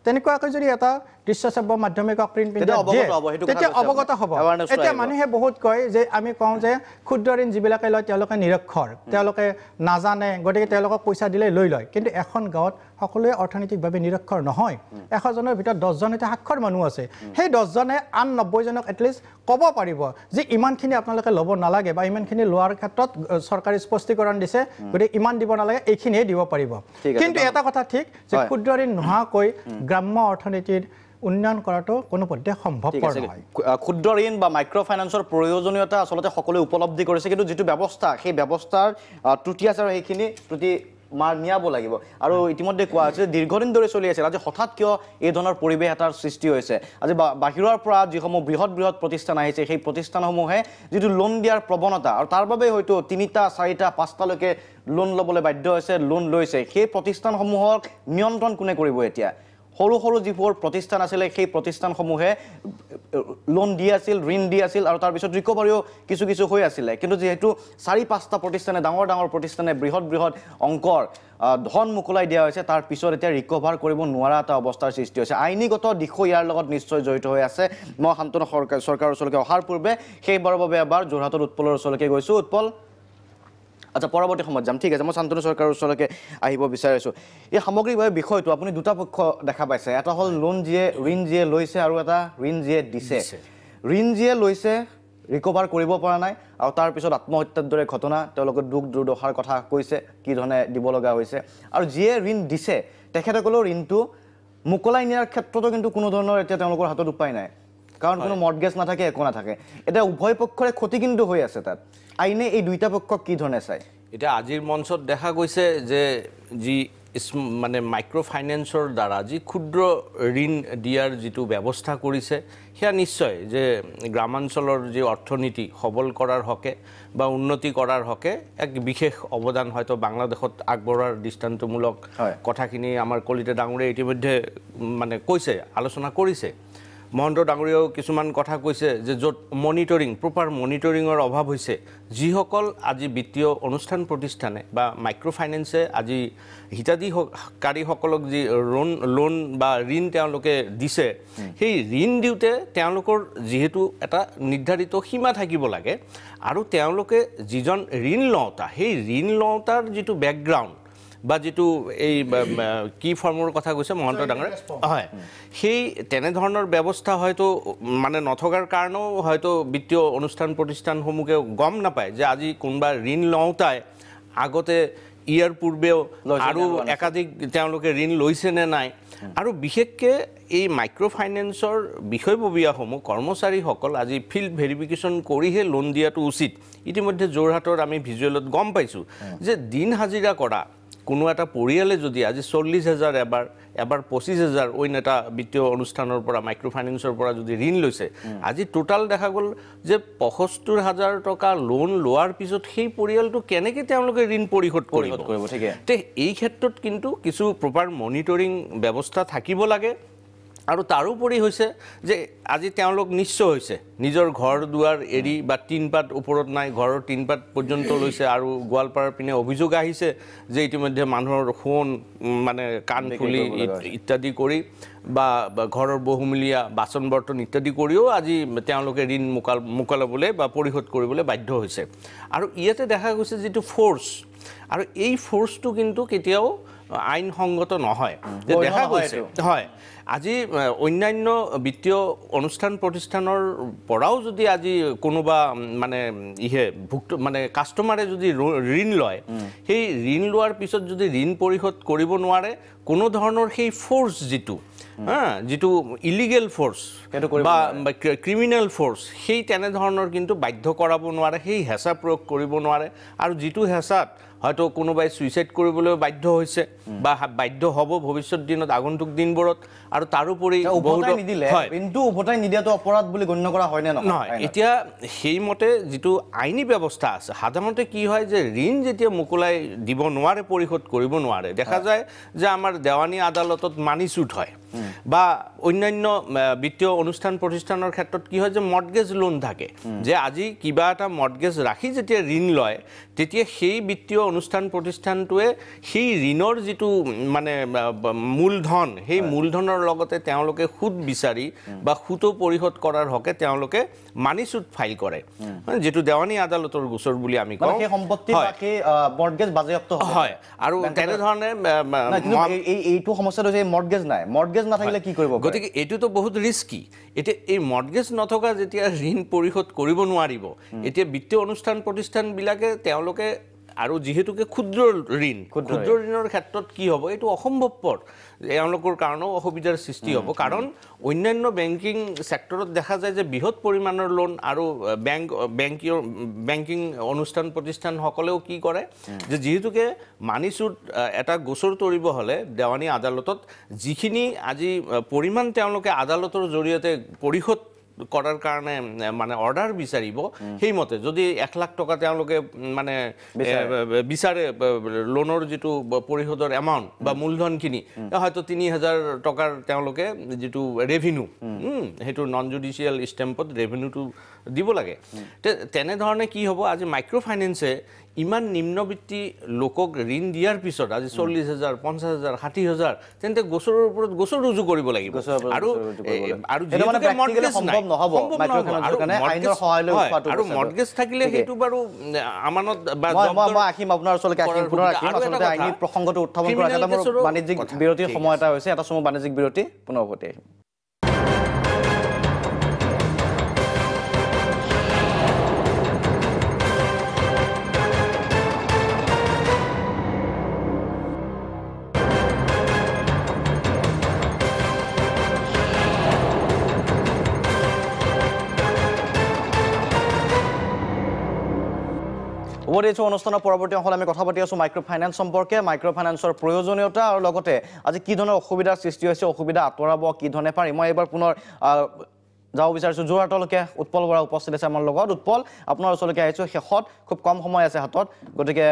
তেনেকুৱাকৈ যদি এটা দৃশ্য শ্ৰাব্য মাধ্যমিক প্ৰিণ্ট মিডিয়াত দিয়ে তেতিয়া অৱগত হ'ব এতিয়া মানুহে বহুত কয় যে আমি কওঁ যে ক্ষুদ্ৰ ঋণ যিবিলাকে লয় তেওঁলোকে নিৰক্ষৰ তেওঁলোকে নাজানে গতিকে তেওঁলোকক পইচা দিলে লৈ লয় কিন্তু এখন গাঁৱত সকলোৱে অৰ্থনৈতিকভাৱে নিৰক্ষৰ নহয় 100 জনৰ ভিতৰত 10 জনতে সাক্ষৰ মানুহ আছে সেই 10 জনে আন 90 জনক এটলিষ্ট ক'ব পাৰিব যে ইমানখিনি আপোনালোকে ল'ব নালাগে বা ইমানখিনি লোৱাৰ ক্ষেত্ৰত চৰকাৰে স্পষ্টীকৰণ দিছে গতিকে ইমান দিব নালাগে এইখিনিয়ে দিব পাৰিব কিন্তু এটা কথা ঠিক যে ক্ষুদ্ৰ ঋণ নোহোৱাকৈ গ্ৰাম্য অৰ্থনীতিৰ উন্নয়ন কৰাটো কোনো পদ্ধতি সম্ভৱপৰ নহয় ক্ষুদ্ৰ ঋণ বা মাইক্ৰ ফাইনেন্সৰ প্ৰয়োজনীয়তা আচলতে সকলোৱে উপলব্ধি কৰিছে কিন্তু যেটো ব্যৱস্থা সেই ব্যৱস্থাৰ ত্ৰুটি আছে আৰু সেইখিনি ত্ৰুটি নিয়াব লাগিব আৰু ইতিমধ্যে কোৱা হৈছে দীৰ্ঘদিন ধৰি চলি আছিল আজি হঠাৎ কিয় এই ধৰণৰ পৰিৱেশ এটাৰ সৃষ্টি হৈছে আজি বাহিৰৰ পৰা যিসমূহ বৃহৎ প্ৰতিষ্ঠান আহিছে সেই প্ৰতিষ্ঠানসমূহে যিটো লোন দিয়াৰ প্ৰৱণতা আৰু তাৰ বাবে হয়তো 3টা 4টা 5টালৈকে লোন ল'বলৈ বাধ্য হৈছে লোন লৈছে সেই প্ৰতিষ্ঠানসমূহক নিয়ন্ত্ৰণ কোনে কৰিব এতিয়া সৰু যিবোৰ প্ৰতিষ্ঠান আছিলে সেই প্ৰতিষ্ঠানসমূহে লোন দি আছিল ঋণ দি আছিল আৰু তাৰ পিছত ৰিকভাৰীও কিছু হৈ আছিল কিন্তু যেহেতু 4-5টা প্ৰতিষ্ঠানে ডাঙৰ প্ৰতিষ্ঠানে বৃহৎ অংকৰ ধন মুকলাই দিয়া হৈছে তাৰ পিছত এতিয়া ৰিকভাৰ কৰিব নোৱাৰা এটা অৱস্থাৰ সৃষ্টি হৈছে আইনীগত দিশো ইয়াৰ লগত নিশ্চয় জড়িত হৈ আছে মই শান্তনু চৰকাৰৰ ওচৰলৈকে অহাৰ পূৰ্বে সেইবাৰৰ বাবে এবাৰ যোৰহাটৰ উৎপলৰ ওচৰলৈকে গৈছোঁ উৎপল আচ্ছা পৰৱৰ্তী সময়ত যাম ঠিক আছে মই শান্তনু চৰকাৰৰ ওচৰলৈকে আহিব বিচাৰিছোঁ এই সামগ্ৰিকভাৱে বিষয়টো আপুনি দুটা পক্ষ দেখা পাইছে এটা হ'ল ঋণ যিয়ে লৈছে আৰু এটা ঋণ যিয়ে দিছে ঋণ যিয়ে লৈছে ৰিকভাৰ কৰিব পৰা নাই আৰু তাৰ পিছত আত্মহত্যাৰ দৰে ঘটনা তেওঁলোকে দুখ দুৰ্দশাৰ কথা কৈছে কি ধৰণে দিব লগা হৈছে আৰু যিয়ে ঋণ দিছে তেখেতসকলৰ ঋণটো মুকলাই নিয়াৰ ক্ষেত্ৰতো কিন্তু কোনো ধৰণৰ এতিয়া তেওঁলোকৰ হাতত উপায় নাই কাৰণ কোনো মৰ্টগেজ নাথাকে একো নাথাকে এতিয়া উভয় পক্ষৰে ক্ষতি কিন্তু হৈ আছে তাত আইনে এই দুইটা পক্ষক কি ধৰণে চাই এটা আজিৰ মঞ্চত দেখা গৈছে যে যি মানে মাইক্ৰ ফাইনেন্সৰ দ্বাৰা যি ক্ষুদ্ৰ ঋণ দিয়াৰ যিটো ব্যৱস্থা কৰিছে সেয়া নিশ্চয় যে গ্ৰামাঞ্চলৰ যি অৰ্থনীতি সবল কৰাৰ হকে বা উন্নতি কৰাৰ হকে এক বিশেষ অৱদান হয়তো বাংলাদেশত আগবঢ়াৰ দৃষ্টান্তমূলক কথাখিনি আমাৰ কলিতা ডাঙৰে ইতিমধ্যে মানে কৈছে আলোচনা কৰিছে মহন্ত ডাঙৰীয়াও কিছুমান কথা কৈছে যে য'ত মনিটৰিং প্ৰপাৰ মনিটৰিঙৰ অভাৱ হৈছে যিসকল আজি বিত্তীয় অনুষ্ঠান প্ৰতিষ্ঠানে বা মাইক্ৰ' ফাইনেন্সে আজি হিতাধিকাৰীসকলক যি লোন বা ঋণ তেওঁলোকে দিছে সেই ঋণ দিওঁতে তেওঁলোকৰ যিহেতু এটা নিৰ্ধাৰিত সীমা থাকিব লাগে আৰু তেওঁলোকে যিজন ঋণ লওঁতা সেই ঋণ লওঁতাৰ যিটো বেকগ্ৰাউণ্ড বা যিটো এই কি ফৰ্মৰ কথা কৈছে মহন্ত ডাঙৰীয়া হয় সেই তেনেধৰণৰ ব্যৱস্থা হয়তো মানে নথকাৰ কাৰণেও হয়তো বিত্তীয় অনুষ্ঠান প্ৰতিষ্ঠানসমূহে গম নাপায় যে আজি কোনোবা ঋণ লওঁতাই আগতে ইয়াৰ পূৰ্বেও আৰু একাধিক তেওঁলোকে ঋণ লৈছে নে নাই আৰু বিশেষকৈ এই মাইক্ৰ' ফাইনেন্সৰ বিষয়ববীয়াসমূহ কৰ্মচাৰীসকল আজি ফিল্ড ভেৰিফিকেশ্যন কৰিহে লোন দিয়াটো উচিত ইতিমধ্যে যোৰহাটৰ আমি ভিজুৱেলত গম পাইছোঁ যে দিন হাজিৰা কৰা কোনো এটা পৰিয়ালে যদি আজি 40,000 এবাৰ 25,000 অন্য এটা বিত্তীয় অনুষ্ঠানৰ পৰা মাইক্ৰ' ফাইনেন্সৰ পৰা যদি ঋণ লৈছে আজি টোটাল দেখা গ'ল যে 75,000 টকা লোন লোৱাৰ পিছত সেই পৰিয়ালটো কেনেকৈ তেওঁলোকে ঋণ পৰিশোধ কৰিব তে এই ক্ষেত্ৰত কিন্তু কিছু প্ৰপাৰ মনিটৰিং ব্যৱস্থা থাকিব লাগে আৰু তাৰোপৰি হৈছে যে আজি তেওঁলোক নিশ্চয় হৈছে নিজৰ ঘৰ দুৱাৰ এৰি বা টিনপাত ওপৰত নাই ঘৰৰ টিনপাত পৰ্যন্ত লৈছে আৰু গোৱালপাৰাৰ পিনে অভিযোগ আহিছে যে ইতিমধ্যে মানুহৰ ফোন মানে কাণ ফুলি ইত্যাদি কৰি বা ঘৰৰ বহুমূলীয়া বাচন বৰ্তন ইত্যাদি কৰিও আজি তেওঁলোকে ঋণ মোকালাবলৈ বা পৰিশোধ কৰিবলৈ বাধ্য হৈছে আৰু ইয়াতে দেখা গৈছে যিটো ফ'ৰ্চ আৰু এই ফ'ৰ্চটো কিন্তু কেতিয়াও আইনসংগত নহয় যে দেখা গৈছে হয় আজি অন্যান্য বিত্তীয় অনুষ্ঠান প্ৰতিষ্ঠানৰ পৰাও যদি আজি কোনোবা মানে মানে কাষ্টমাৰে যদি ঋণ লয় সেই ঋণ লোৱাৰ পিছত যদি ঋণ পৰিশোধ কৰিব নোৱাৰে কোনো ধৰণৰ সেই ফ'ৰ্চ যিটো ইলিগেল ফ'ৰ্চ বা ক্ৰিমিনেল ফ'ৰ্চ সেই তেনেধৰণৰ কিন্তু বাধ্য কৰাব নোৱাৰে সেই হেঁচা প্ৰয়োগ কৰিব নোৱাৰে আৰু যিটো হেঁচাত হয়তো কোনোবাই সুইচাইড কৰিবলৈ বাধ্য হৈছে বা বাধ্য হ'ব ভৱিষ্যত দিনত আগন্তুক দিনবোৰত আৰু তাৰোপৰি কিন্তু উভতাই নিদিয়াটো অপৰাধ বুলি গণ্য কৰা হয়নে নহয় এতিয়া সেইমতে যিটো আইনী ব্যৱস্থা আছে সাধাৰণতে কি হয় যে ঋণ যেতিয়া মোকলাই দিব নোৱাৰে পৰিশোধ কৰিব নোৱাৰে দেখা যায় যে আমাৰ দেৱানী আদালতত মানি চুট হয় বা অন্যান্য বিত্তীয় অনুষ্ঠান প্ৰতিষ্ঠানৰ ক্ষেত্ৰত কি হয় যে মৰ্টগেজ লোন থাকে যে আজি কিবা এটা মৰ্টগেজ ৰাখি যেতিয়া ঋণ লয় তেতিয়া সেই বিত্তীয় অনুষ্ঠান প্ৰতিষ্ঠানটোৱে সেই ঋণৰ যিটো মানে মূলধন সেই মূলধনৰ লগতে তেওঁলোকে সুদ বিচাৰি বা সুতো পৰিশোধ কৰাৰ হকে তেওঁলোকে মানি চুট ফাইল কৰে যেটো দেৱানী আদালতৰ গোচৰ বুলি আমি কওঁ সেই সম্পত্তি বাকি মৰ্টগেজ বাজেয়াপ্ত হয় আৰু তেনে ধৰণে এইটো সমস্যাটো যে মৰ্টগেজ নাই মৰ্টগেজ নাথাকিলে কি কৰিব গতিকে এইটোতো বহুত ৰিস্কি এতিয়া এই মৰ্টগেজ নথকা যেতিয়া ঋণ পৰিশোধ কৰিব নোৱাৰিব এতিয়া বিত্তীয় অনুষ্ঠান প্ৰতিষ্ঠানবিলাকে তেওঁলোকে আৰু যেহেতুকে ক্ষুদ্ৰ ঋণৰ ক্ষেত্ৰত কি হ'ব এইটো অসম্ভৱপৰ এওঁলোকৰ কাৰণেও অসুবিধাৰ সৃষ্টি হ'ব কাৰণ অন্যান্য বেংকিং সেক্টৰত দেখা যায় যে বৃহৎ পৰিমাণৰ লোন আৰু বেংকিং অনুষ্ঠান প্ৰতিষ্ঠানসকলেও কি কৰে যে যেহেতুকে মানি চুট এটা গোচৰ তৰিব হ'লে দেৱানী আদালতত যিখিনি আজি পৰিমাণ তেওঁলোকে আদালতৰ জৰিয়তে পৰিশোধ কৰাৰ কাৰণে মানে অৰ্ডাৰ বিচাৰিব সেইমতে যদি 1 লাখ টকা তেওঁলোকে মানে বিচাৰে লোনৰ যিটো পৰিশোধৰ এমাউণ্ট বা মূলধনখিনি হয়তো 3,000 টকাৰ তেওঁলোকে যিটো ৰেভিনিউ সেইটো নন জুডিচিয়েল ষ্টেম্পত ৰেভিনিউটো দিব লাগে তেনেধৰণে কি হ'ব আজি মাইক্ৰ' ফাইনেন্সে ইমান নিম্নবিত্তি লোকক ঋণ দিয়াৰ পিছত আজি 40,000 50,000 60,000 তেন্তে গোচৰৰ ওপৰত গোচৰ ৰুজু কৰিব লাগিব আৰু আৰু মৰ্টগেজ থাকিলে সেইটো বাৰু আমানত আপোনাৰ ওচৰলৈকে আইনী প্ৰসংগটো উত্থাপন কৰা এটা বাণিজ্যিক বিৰতিৰ সময় এটা হৈছে এটা সময় বাণিজ্যিক বিৰতি পুনৰ উভতি আহিম অনুষ্ঠানৰ পৰৱৰ্তী অংশত আমি কথা পাতি আছো মাইক্ৰ' ফাইনেন্স সম্পৰ্কে মাইক্ৰ' ফাইনেন্সৰ প্ৰয়োজনীয়তা আৰু লগতে আজি কি ধৰণৰ অসুবিধাৰ সৃষ্টি হৈছে অসুবিধা আঁতৰাব কি ধৰণে পাৰি মই এবাৰ পুনৰ যাব বিচাৰিছোঁ যোৰহাটলৈকে উৎপল বৰা উপস্থিত আছে আমাৰ লগত উৎপল আপোনাৰ ওচৰলৈকে আহিছোঁ শেষত খুব কম সময় আছে হাতত গতিকে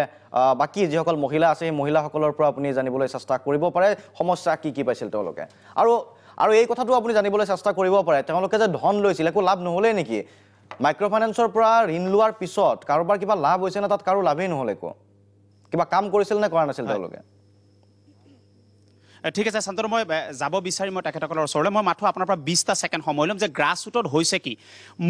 বাকী যিসকল মহিলা আছে সেই মহিলাসকলৰ পৰা আপুনি জানিবলৈ চেষ্টা কৰিব পাৰে সমস্যা কি কি পাইছিল তেওঁলোকে আৰু আৰু এই কথাটো আপুনি জানিবলৈ চেষ্টা কৰিব পাৰে তেওঁলোকে যে ধন লৈছিল একো লাভ নহ'লেই নেকি মাইক্ৰ' ফাইনেন্সৰ পৰা ঋণ লোৱাৰ পিছত কাৰোবাৰ কিবা লাভ হৈছে নে তাত কাৰো লাভেই নহ'ল একো কিবা কাম কৰিছিল নে কৰা নাছিল তেওঁলোকে ঠিক আছে শান্তনু মই যাব বিচাৰিম মই তেখেতসকলৰ ওচৰলৈ মই মাথো আপোনাৰ পৰা 20টা ছেকেণ্ড সময় ল'ম যে গ্ৰাছ ৰুটত হৈছে কি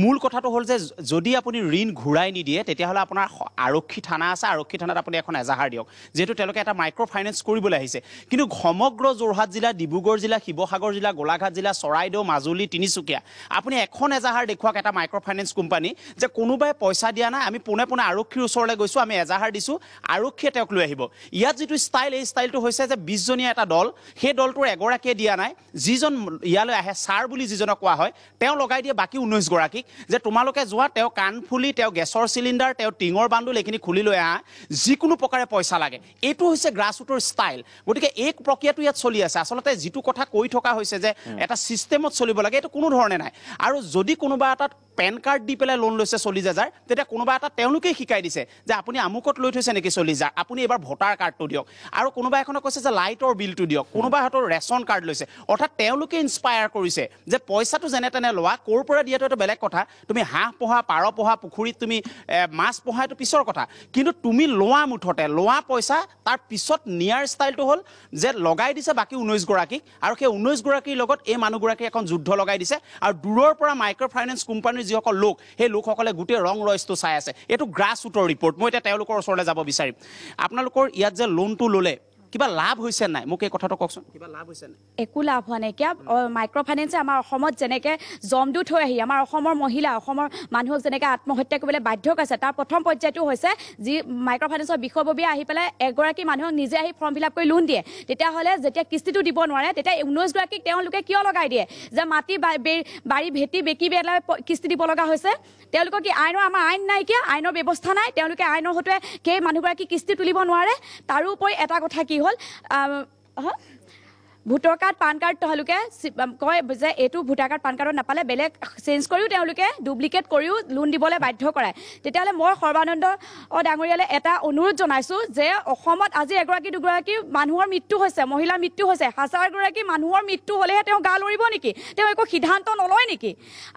মূল কথাটো হ'ল যে যদি আপুনি ঋণ ঘূৰাই নিদিয়ে তেতিয়াহ'লে আপোনাৰ আৰক্ষী থানা আছে আৰক্ষী থানাত আপুনি এখন এজাহাৰ দিয়ক যিহেতু তেওঁলোকে এটা মাইক্ৰ' ফাইনেন্স কৰিবলৈ আহিছে কিন্তু সমগ্ৰ যোৰহাট জিলা ডিব্ৰুগড় জিলা শিৱসাগৰ জিলা গোলাঘাট জিলা চৰাইদেউ মাজুলী তিনিচুকীয়া আপুনি এখন এজাহাৰ দেখুৱাওক এটা মাইক্ৰ' ফাইনেন্স কোম্পানী যে কোনোবাই পইচা দিয়া নাই আমি পোনে পোনে আৰক্ষীৰ ওচৰলৈ গৈছোঁ আমি এজাহাৰ দিছোঁ আৰক্ষীয়ে তেওঁক লৈ আহিব ইয়াত যিটো ষ্টাইল এই ষ্টাইলটো হৈছে যে 20জনীয়া এটা দল সেই দলটোৰ এগৰাকীয়ে দিয়া নাই যিজন ইয়ালৈ আহে ছাৰ বুলি যিজনক কোৱা হয় তেওঁ লগাই দিয়ে বাকী 19গৰাকীক যে তোমালোকে যোৱা তেওঁ কাণফুলি তেওঁ গেছৰ চিলিণ্ডাৰ তেওঁ টিঙৰ বান্দুল এইখিনি খুলি লৈ আহা যিকোনো প্ৰকাৰে পইচা লাগে এইটো হৈছে গ্ৰাছ ৰুটৰ ষ্টাইল গতিকে এই প্ৰক্ৰিয়াটো ইয়াত চলি আছে আচলতে যিটো কথা কৈ থকা হৈছে যে এটা ছিষ্টেমত চলিব লাগে এইটো কোনো ধৰণে নাই আৰু যদি কোনোবা এটাত পেন কাৰ্ড দি পেলাই লোন লৈছে 40,000 তেতিয়া কোনোবা এটা তেওঁলোকেই শিকাই দিছে যে আপুনি আমুকত লৈ থৈছে নেকি 40,000 আপুনি এবাৰ ভোটাৰ কাৰ্ডটো দিয়ক আৰু কোনোবা এখনে কৈছে যে লাইটৰ বিলটো দিয়ক কোনোবা হাতৰ ৰেচন কাৰ্ড লৈছে অৰ্থাৎ তেওঁলোকে ইনস্পায়াৰ কৰিছে যে পইচাটো যেনে তেনে লোৱা ক'ৰ পৰা দিয়াটো এটা বেলেগ কথা তুমি হাঁহ পোহা পাৰ পোহা পুখুৰীত তুমি মাছ পোহা এইটো পিছৰ কথা কিন্তু তুমি লোৱা মুঠতে লোৱা পইচা তাৰ পিছত নিয়াৰ ষ্টাইলটো হ'ল যে লগাই দিছে বাকী 19গৰাকীক আৰু সেই 19গৰাকীৰ লগত এই মানুহগৰাকী এখন যুদ্ধ লগাই দিছে আৰু দূৰৰ পৰা মাইক্ৰ' ফাইনেন্স কোম্পানীৰ যিসকল লোক সেই লোকসকলে গোটেই ৰং ৰইচটো চাই আছে এইটো গ্ৰাছ ৰুটৰ ৰিপৰ্ট মই এতিয়া তেওঁলোকৰ ওচৰলৈ যাব বিচাৰিম আপোনালোকৰ ইয়াত যে লোনটো ল'লে কিবা লাভ হৈছে নাই মোক এই কথাটো কওকচোন কিবা লাভ হৈছে নাই একো লাভ হোৱা নাই কিয় মাইক্ৰ' ফাইনেন্সে আমাৰ অসমত যেনেকৈ জমদূত হৈ আহি আমাৰ অসমৰ মহিলা অসমৰ মানুহক যেনেকৈ আত্মহত্যা কৰিবলৈ বাধ্য কৰিছে তাৰ প্ৰথম পৰ্যায়টো হৈছে যি মাইক্ৰ' ফাইনেন্সৰ বিষয়ববীয়া আহি পেলাই এগৰাকী মানুহক নিজে আহি ফৰ্ম ফিল আপ কৰি লোন দিয়ে তেতিয়াহ'লে যেতিয়া কিস্তিটো দিব নোৱাৰে তেতিয়া 19গৰাকীক তেওঁলোকে কিয় লগাই দিয়ে যে মাটি বাৰী ভেটি বেকি পেলাই কিস্তি দিব লগা হৈছে তেওঁলোকৰ কি আইনৰ আমাৰ আইন নাইকিয়া আইনৰ ব্যৱস্থা নাই তেওঁলোকে আইনৰ হতুৱাই সেই মানুহগৰাকী কিস্তি তুলিব নোৱাৰে তাৰোপৰি এটা কথা কি হ'ল ভোটাৰ কাৰ্ড পান কাৰ্ড তেওঁলোকে কয় যে এইটো ভোটাৰ কাৰ্ড পান কাৰ্ডত নাপালে বেলেগ চেঞ্জ কৰিও তেওঁলোকে ডুপ্লিকেট কৰিও লোন দিবলৈ বাধ্য কৰায় তেতিয়াহ'লে মই সৰ্বানন্দ ডাঙৰীয়ালৈ এটা অনুৰোধ জনাইছোঁ যে অসমত আজি এগৰাকী দুগৰাকী মানুহৰ মৃত্যু হৈছে মহিলাৰ মৃত্যু হৈছে হাজাৰগৰাকী মানুহৰ মৃত্যু হ'লেহে তেওঁ গা লৰিব নেকি তেওঁ একো সিদ্ধান্ত নলয় নেকি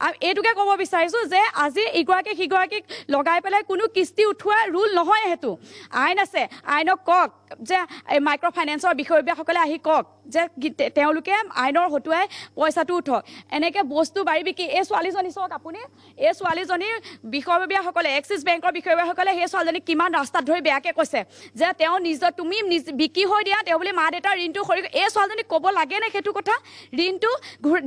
আৰু এইটোকে ক'ব বিচাৰিছোঁ যে আজি ইগৰাকী সিগৰাকীক লগাই পেলাই কোনো কিস্তি উঠোৱা ৰুল নহয় সেইটো আইন আছে আইনক কওক যে মাইক্ৰ' ফাইনেন্সৰ বিষয়ববীয়াসকলে আহি কওক যে তেওঁলোকে আইনৰ হতুৱাই পইচাটো উঠক এনেকৈ বস্তু বাৰী বিকি এই ছোৱালীজনী চাওক আপুনি এই ছোৱালীজনীৰ বিষয়ববীয়াসকলে এক্সিছ বেংকৰ বিষয়ববীয়াসকলে সেই ছোৱালীজনীক কিমান ৰাস্তাত ধৰি বেয়াকৈ কৈছে যে তেওঁ নিজৰ তুমি বিকি হৈ দিয়া তেওঁ বুলি মা দেউতাৰ ঋণটো সৰি এই ছোৱালীজনীক ক'ব লাগেনে সেইটো কথা ঋণটো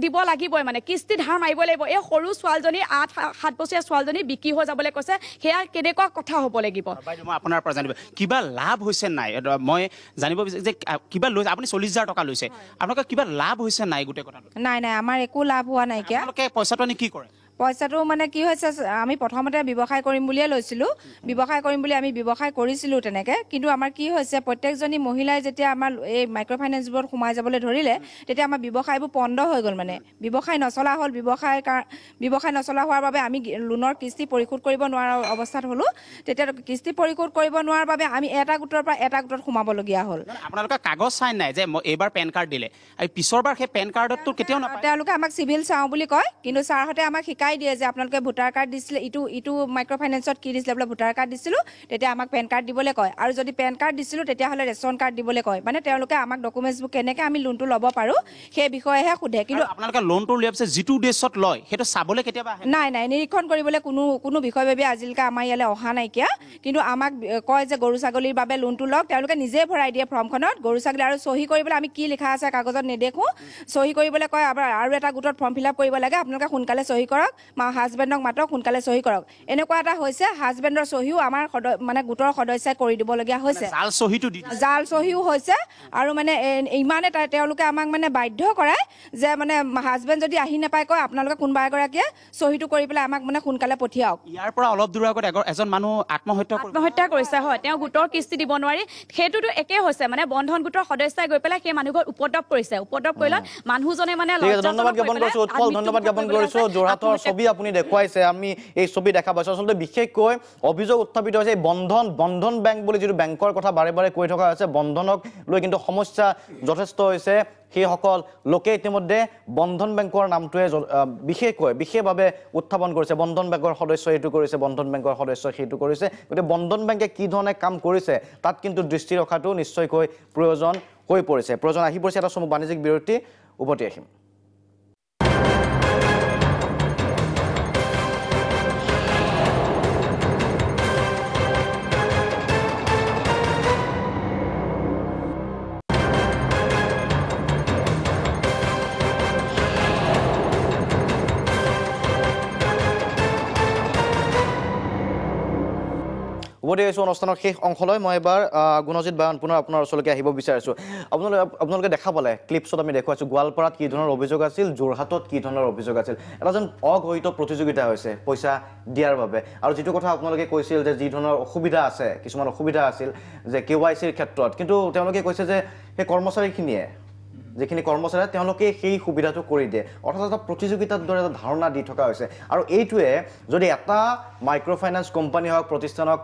দিব লাগিবই মানে কিস্তি ধাৰ মাৰিব লাগিব এই সৰু ছোৱালীজনী 8-7 বছৰীয়া ছোৱালীজনী বিকি হৈ যাবলৈ কৈছে সেয়া কেনেকুৱা কথা হ'ব লাগিব বাইদেউ মই আপোনাৰ পৰা জানিব কিবা লাভ হৈছে নাই মই জানিব বিচাৰিছোঁ যে কিবা লৈছে আপুনি 40,000 টকা লৈছে আপোনালোকৰ কিবা লাভ হৈছে নাই গোটেই কথাটো নাই নাই আমাৰ একো লাভ হোৱা নাইকিয়া আপোনালোকে পইচাটো আনি কি কৰে পইচাটো মানে কি হৈছে আমি প্ৰথমতে ব্যৱসায় কৰিম বুলিয়ে লৈছিলোঁ ব্যৱসায় কৰিম বুলি আমি ব্যৱসায় কৰিছিলোঁ তেনেকৈ কিন্তু আমাৰ কি হৈছে প্ৰত্যেকজনী মহিলাই যেতিয়া আমাৰ এই মাইক্ৰ' ফাইনেন্সবোৰত সোমাই যাবলৈ ধৰিলে তেতিয়া আমাৰ ব্যৱসায়বোৰ বন্ধ হৈ গ'ল মানে ব্যৱসায় নচলা হ'ল ব্যৱসায় নচলা হোৱাৰ বাবে আমি লোনৰ কিস্তি পৰিশোধ কৰিব নোৱাৰা অৱস্থাত হ'লোঁ তেতিয়া কিস্তি পৰিশোধ কৰিব নোৱাৰাৰ বাবে আমি এটা গোটৰ পৰা এটা গোটত সোমাবলগীয়া হ'ল আপোনালোকে কাগজ চাইন নাই যে এইবাৰ পেন কাৰ্ড দিলে আৰু পিছৰবাৰ সেই পেন কাৰ্ডতো কেতিয়াও নাপায় তেওঁলোকে আমাক চিভিল চাওঁ বুলি কয় কিন্তু ছাৰহঁতে আমাক দিয়ে যে আপোনালোকে ভোটাৰ কাৰ্ড দিছিলে ইটো মাইক্ৰ' ফাইনেন্সত কি দিছিলে বোলে ভোটাৰ কাৰ্ড দিছিলোঁ তেতিয়া আমাক পেন কাৰ্ড দিবলৈ কয় আৰু যদি পেন কাৰ্ড দিছিলোঁ তেতিয়াহ'লে ৰেচন কাৰ্ড দিবলৈ কয় মানে তেওঁলোকে আমাক ডকুমেণ্টছবোৰ কেনেকৈ আমি লোনটো ল'ব পাৰোঁ সেই বিষয়েহে সোধে কিন্তু আপোনালোকে লোনটো লোৱাৰ পিছত যিটো উদ্দেশ্যত লয় সেইটো চাবলৈ কেতিয়াবা নাই নিৰীক্ষণ কৰিবলৈ কোনো বিষয়ববীয়া আজিলৈকে আমাৰ ইয়ালৈ অহা নাইকিয়া কিন্তু আমাক কয় যে গৰু ছাগলীৰ বাবে লোনটো লওক তেওঁলোকে নিজে ভৰাই দিয়ে ফৰ্মখনত গৰু ছাগলী আৰু চহী কৰিবলৈ আমি কি লিখা আছে কাগজত নেদেখোঁ চহী কৰিবলৈ কয় আৰু এটা গোটত ফৰ্ম ফিল আপ কৰিব লাগে আপোনালোকে সোনকালে চহী কৰক হাজবেণ্ডক মাতক সোনকালে চহী কৰক এনেকুৱা এটা হৈছে হাজবেণ্ডৰ চহীও আমাৰ মানে গোটৰ সদস্যাই কৰি দিবলগীয়া হৈছে জাল চহীও হৈছে আৰু মানে ইমানে তেওঁলোকে আমাক মানে বাধ্য কৰায় যে মানে হাজবেণ্ড যদি আহি নাপায় কয় আপোনালোকে কোনোবা এগৰাকীয়ে চহীটো কৰি পেলাই আমাক মানে সোনকালে পঠিয়াওক ইয়াৰ পৰা অলপ দূৰৰ আগত এজন মানুহ আত্মহত্যা কৰিছে হয় তেওঁ গোটৰ কিস্তি দিব নোৱাৰি সেইটোতো একেই হৈছে মানে বন্ধন গোটৰ সদস্যাই গৈ পেলাই সেই মানুহঘৰ উপদ্ৰৱ কৰিছে উপদ্ৰৱ কৰিলত মানুহজনে মানে ধন্যবাদ জ্ঞাপন কৰিছোঁ উৎপল ধন্যবাদ জ্ঞাপন কৰিছোঁ যোৰহাটৰ ছবি আপুনি দেখুৱাইছে আমি এই ছবি দেখা পাইছোঁ আচলতে বিশেষকৈ অভিযোগ উত্থাপিত হৈছে বন্ধন বেংক বুলি যিটো বেংকৰ কথা বাৰে বাৰে কৈ থকা হৈছে বন্ধনক লৈ কিন্তু সমস্যা যথেষ্ট হৈছে সেইসকল লোকে ইতিমধ্যে বন্ধন বেংকৰ নামটোৱে বিশেষভাৱে উত্থাপন কৰিছে বন্ধন বেংকৰ সদস্য এইটো কৰিছে বন্ধন বেংকৰ সদস্য সেইটো কৰিছে গতিকে বন্ধন বেংকে কি ধৰণে কাম কৰিছে তাত কিন্তু দৃষ্টি ৰখাটো নিশ্চয়কৈ প্ৰয়োজন হৈ পৰিছে আহি পৰিছে এটা চমু বাণিজ্যিক বিৰতি উভতি আহিম উভতি আহিছোঁ অনুষ্ঠানৰ শেষ অংশলৈ মই এবাৰ গুণজিৎ বায়ন পুনৰ আপোনাৰ ওচৰলৈকে আহিব বিচাৰিছোঁ আপোনালোকে দেখা পালে ক্লিপছত আমি দেখুৱাইছোঁ গোৱালপাৰাত কি ধৰণৰ অভিযোগ আছিল যোৰহাটত কি ধৰণৰ অভিযোগ আছিল এটা যেন অঘোষিত প্ৰতিযোগিতা হৈছে পইচা দিয়াৰ বাবে আৰু যিটো কথা আপোনালোকে কৈছিল যে যি ধৰণৰ অসুবিধা আছে কিছুমান অসুবিধা আছিল যে KYCৰ ক্ষেত্ৰত কিন্তু তেওঁলোকে কৈছে যে সেই কৰ্মচাৰীখিনিয়ে যিখিনি কৰ্মচাৰী তেওঁলোকে সেই সুবিধাটো কৰি দিয়ে অৰ্থাৎ এটা প্ৰতিযোগিতাৰ দৰে এটা ধাৰণা দি থকা হৈছে আৰু এইটোৱে যদি এটা মাইক্ৰ' ফাইনেন্স কোম্পানী হওক প্ৰতিষ্ঠানক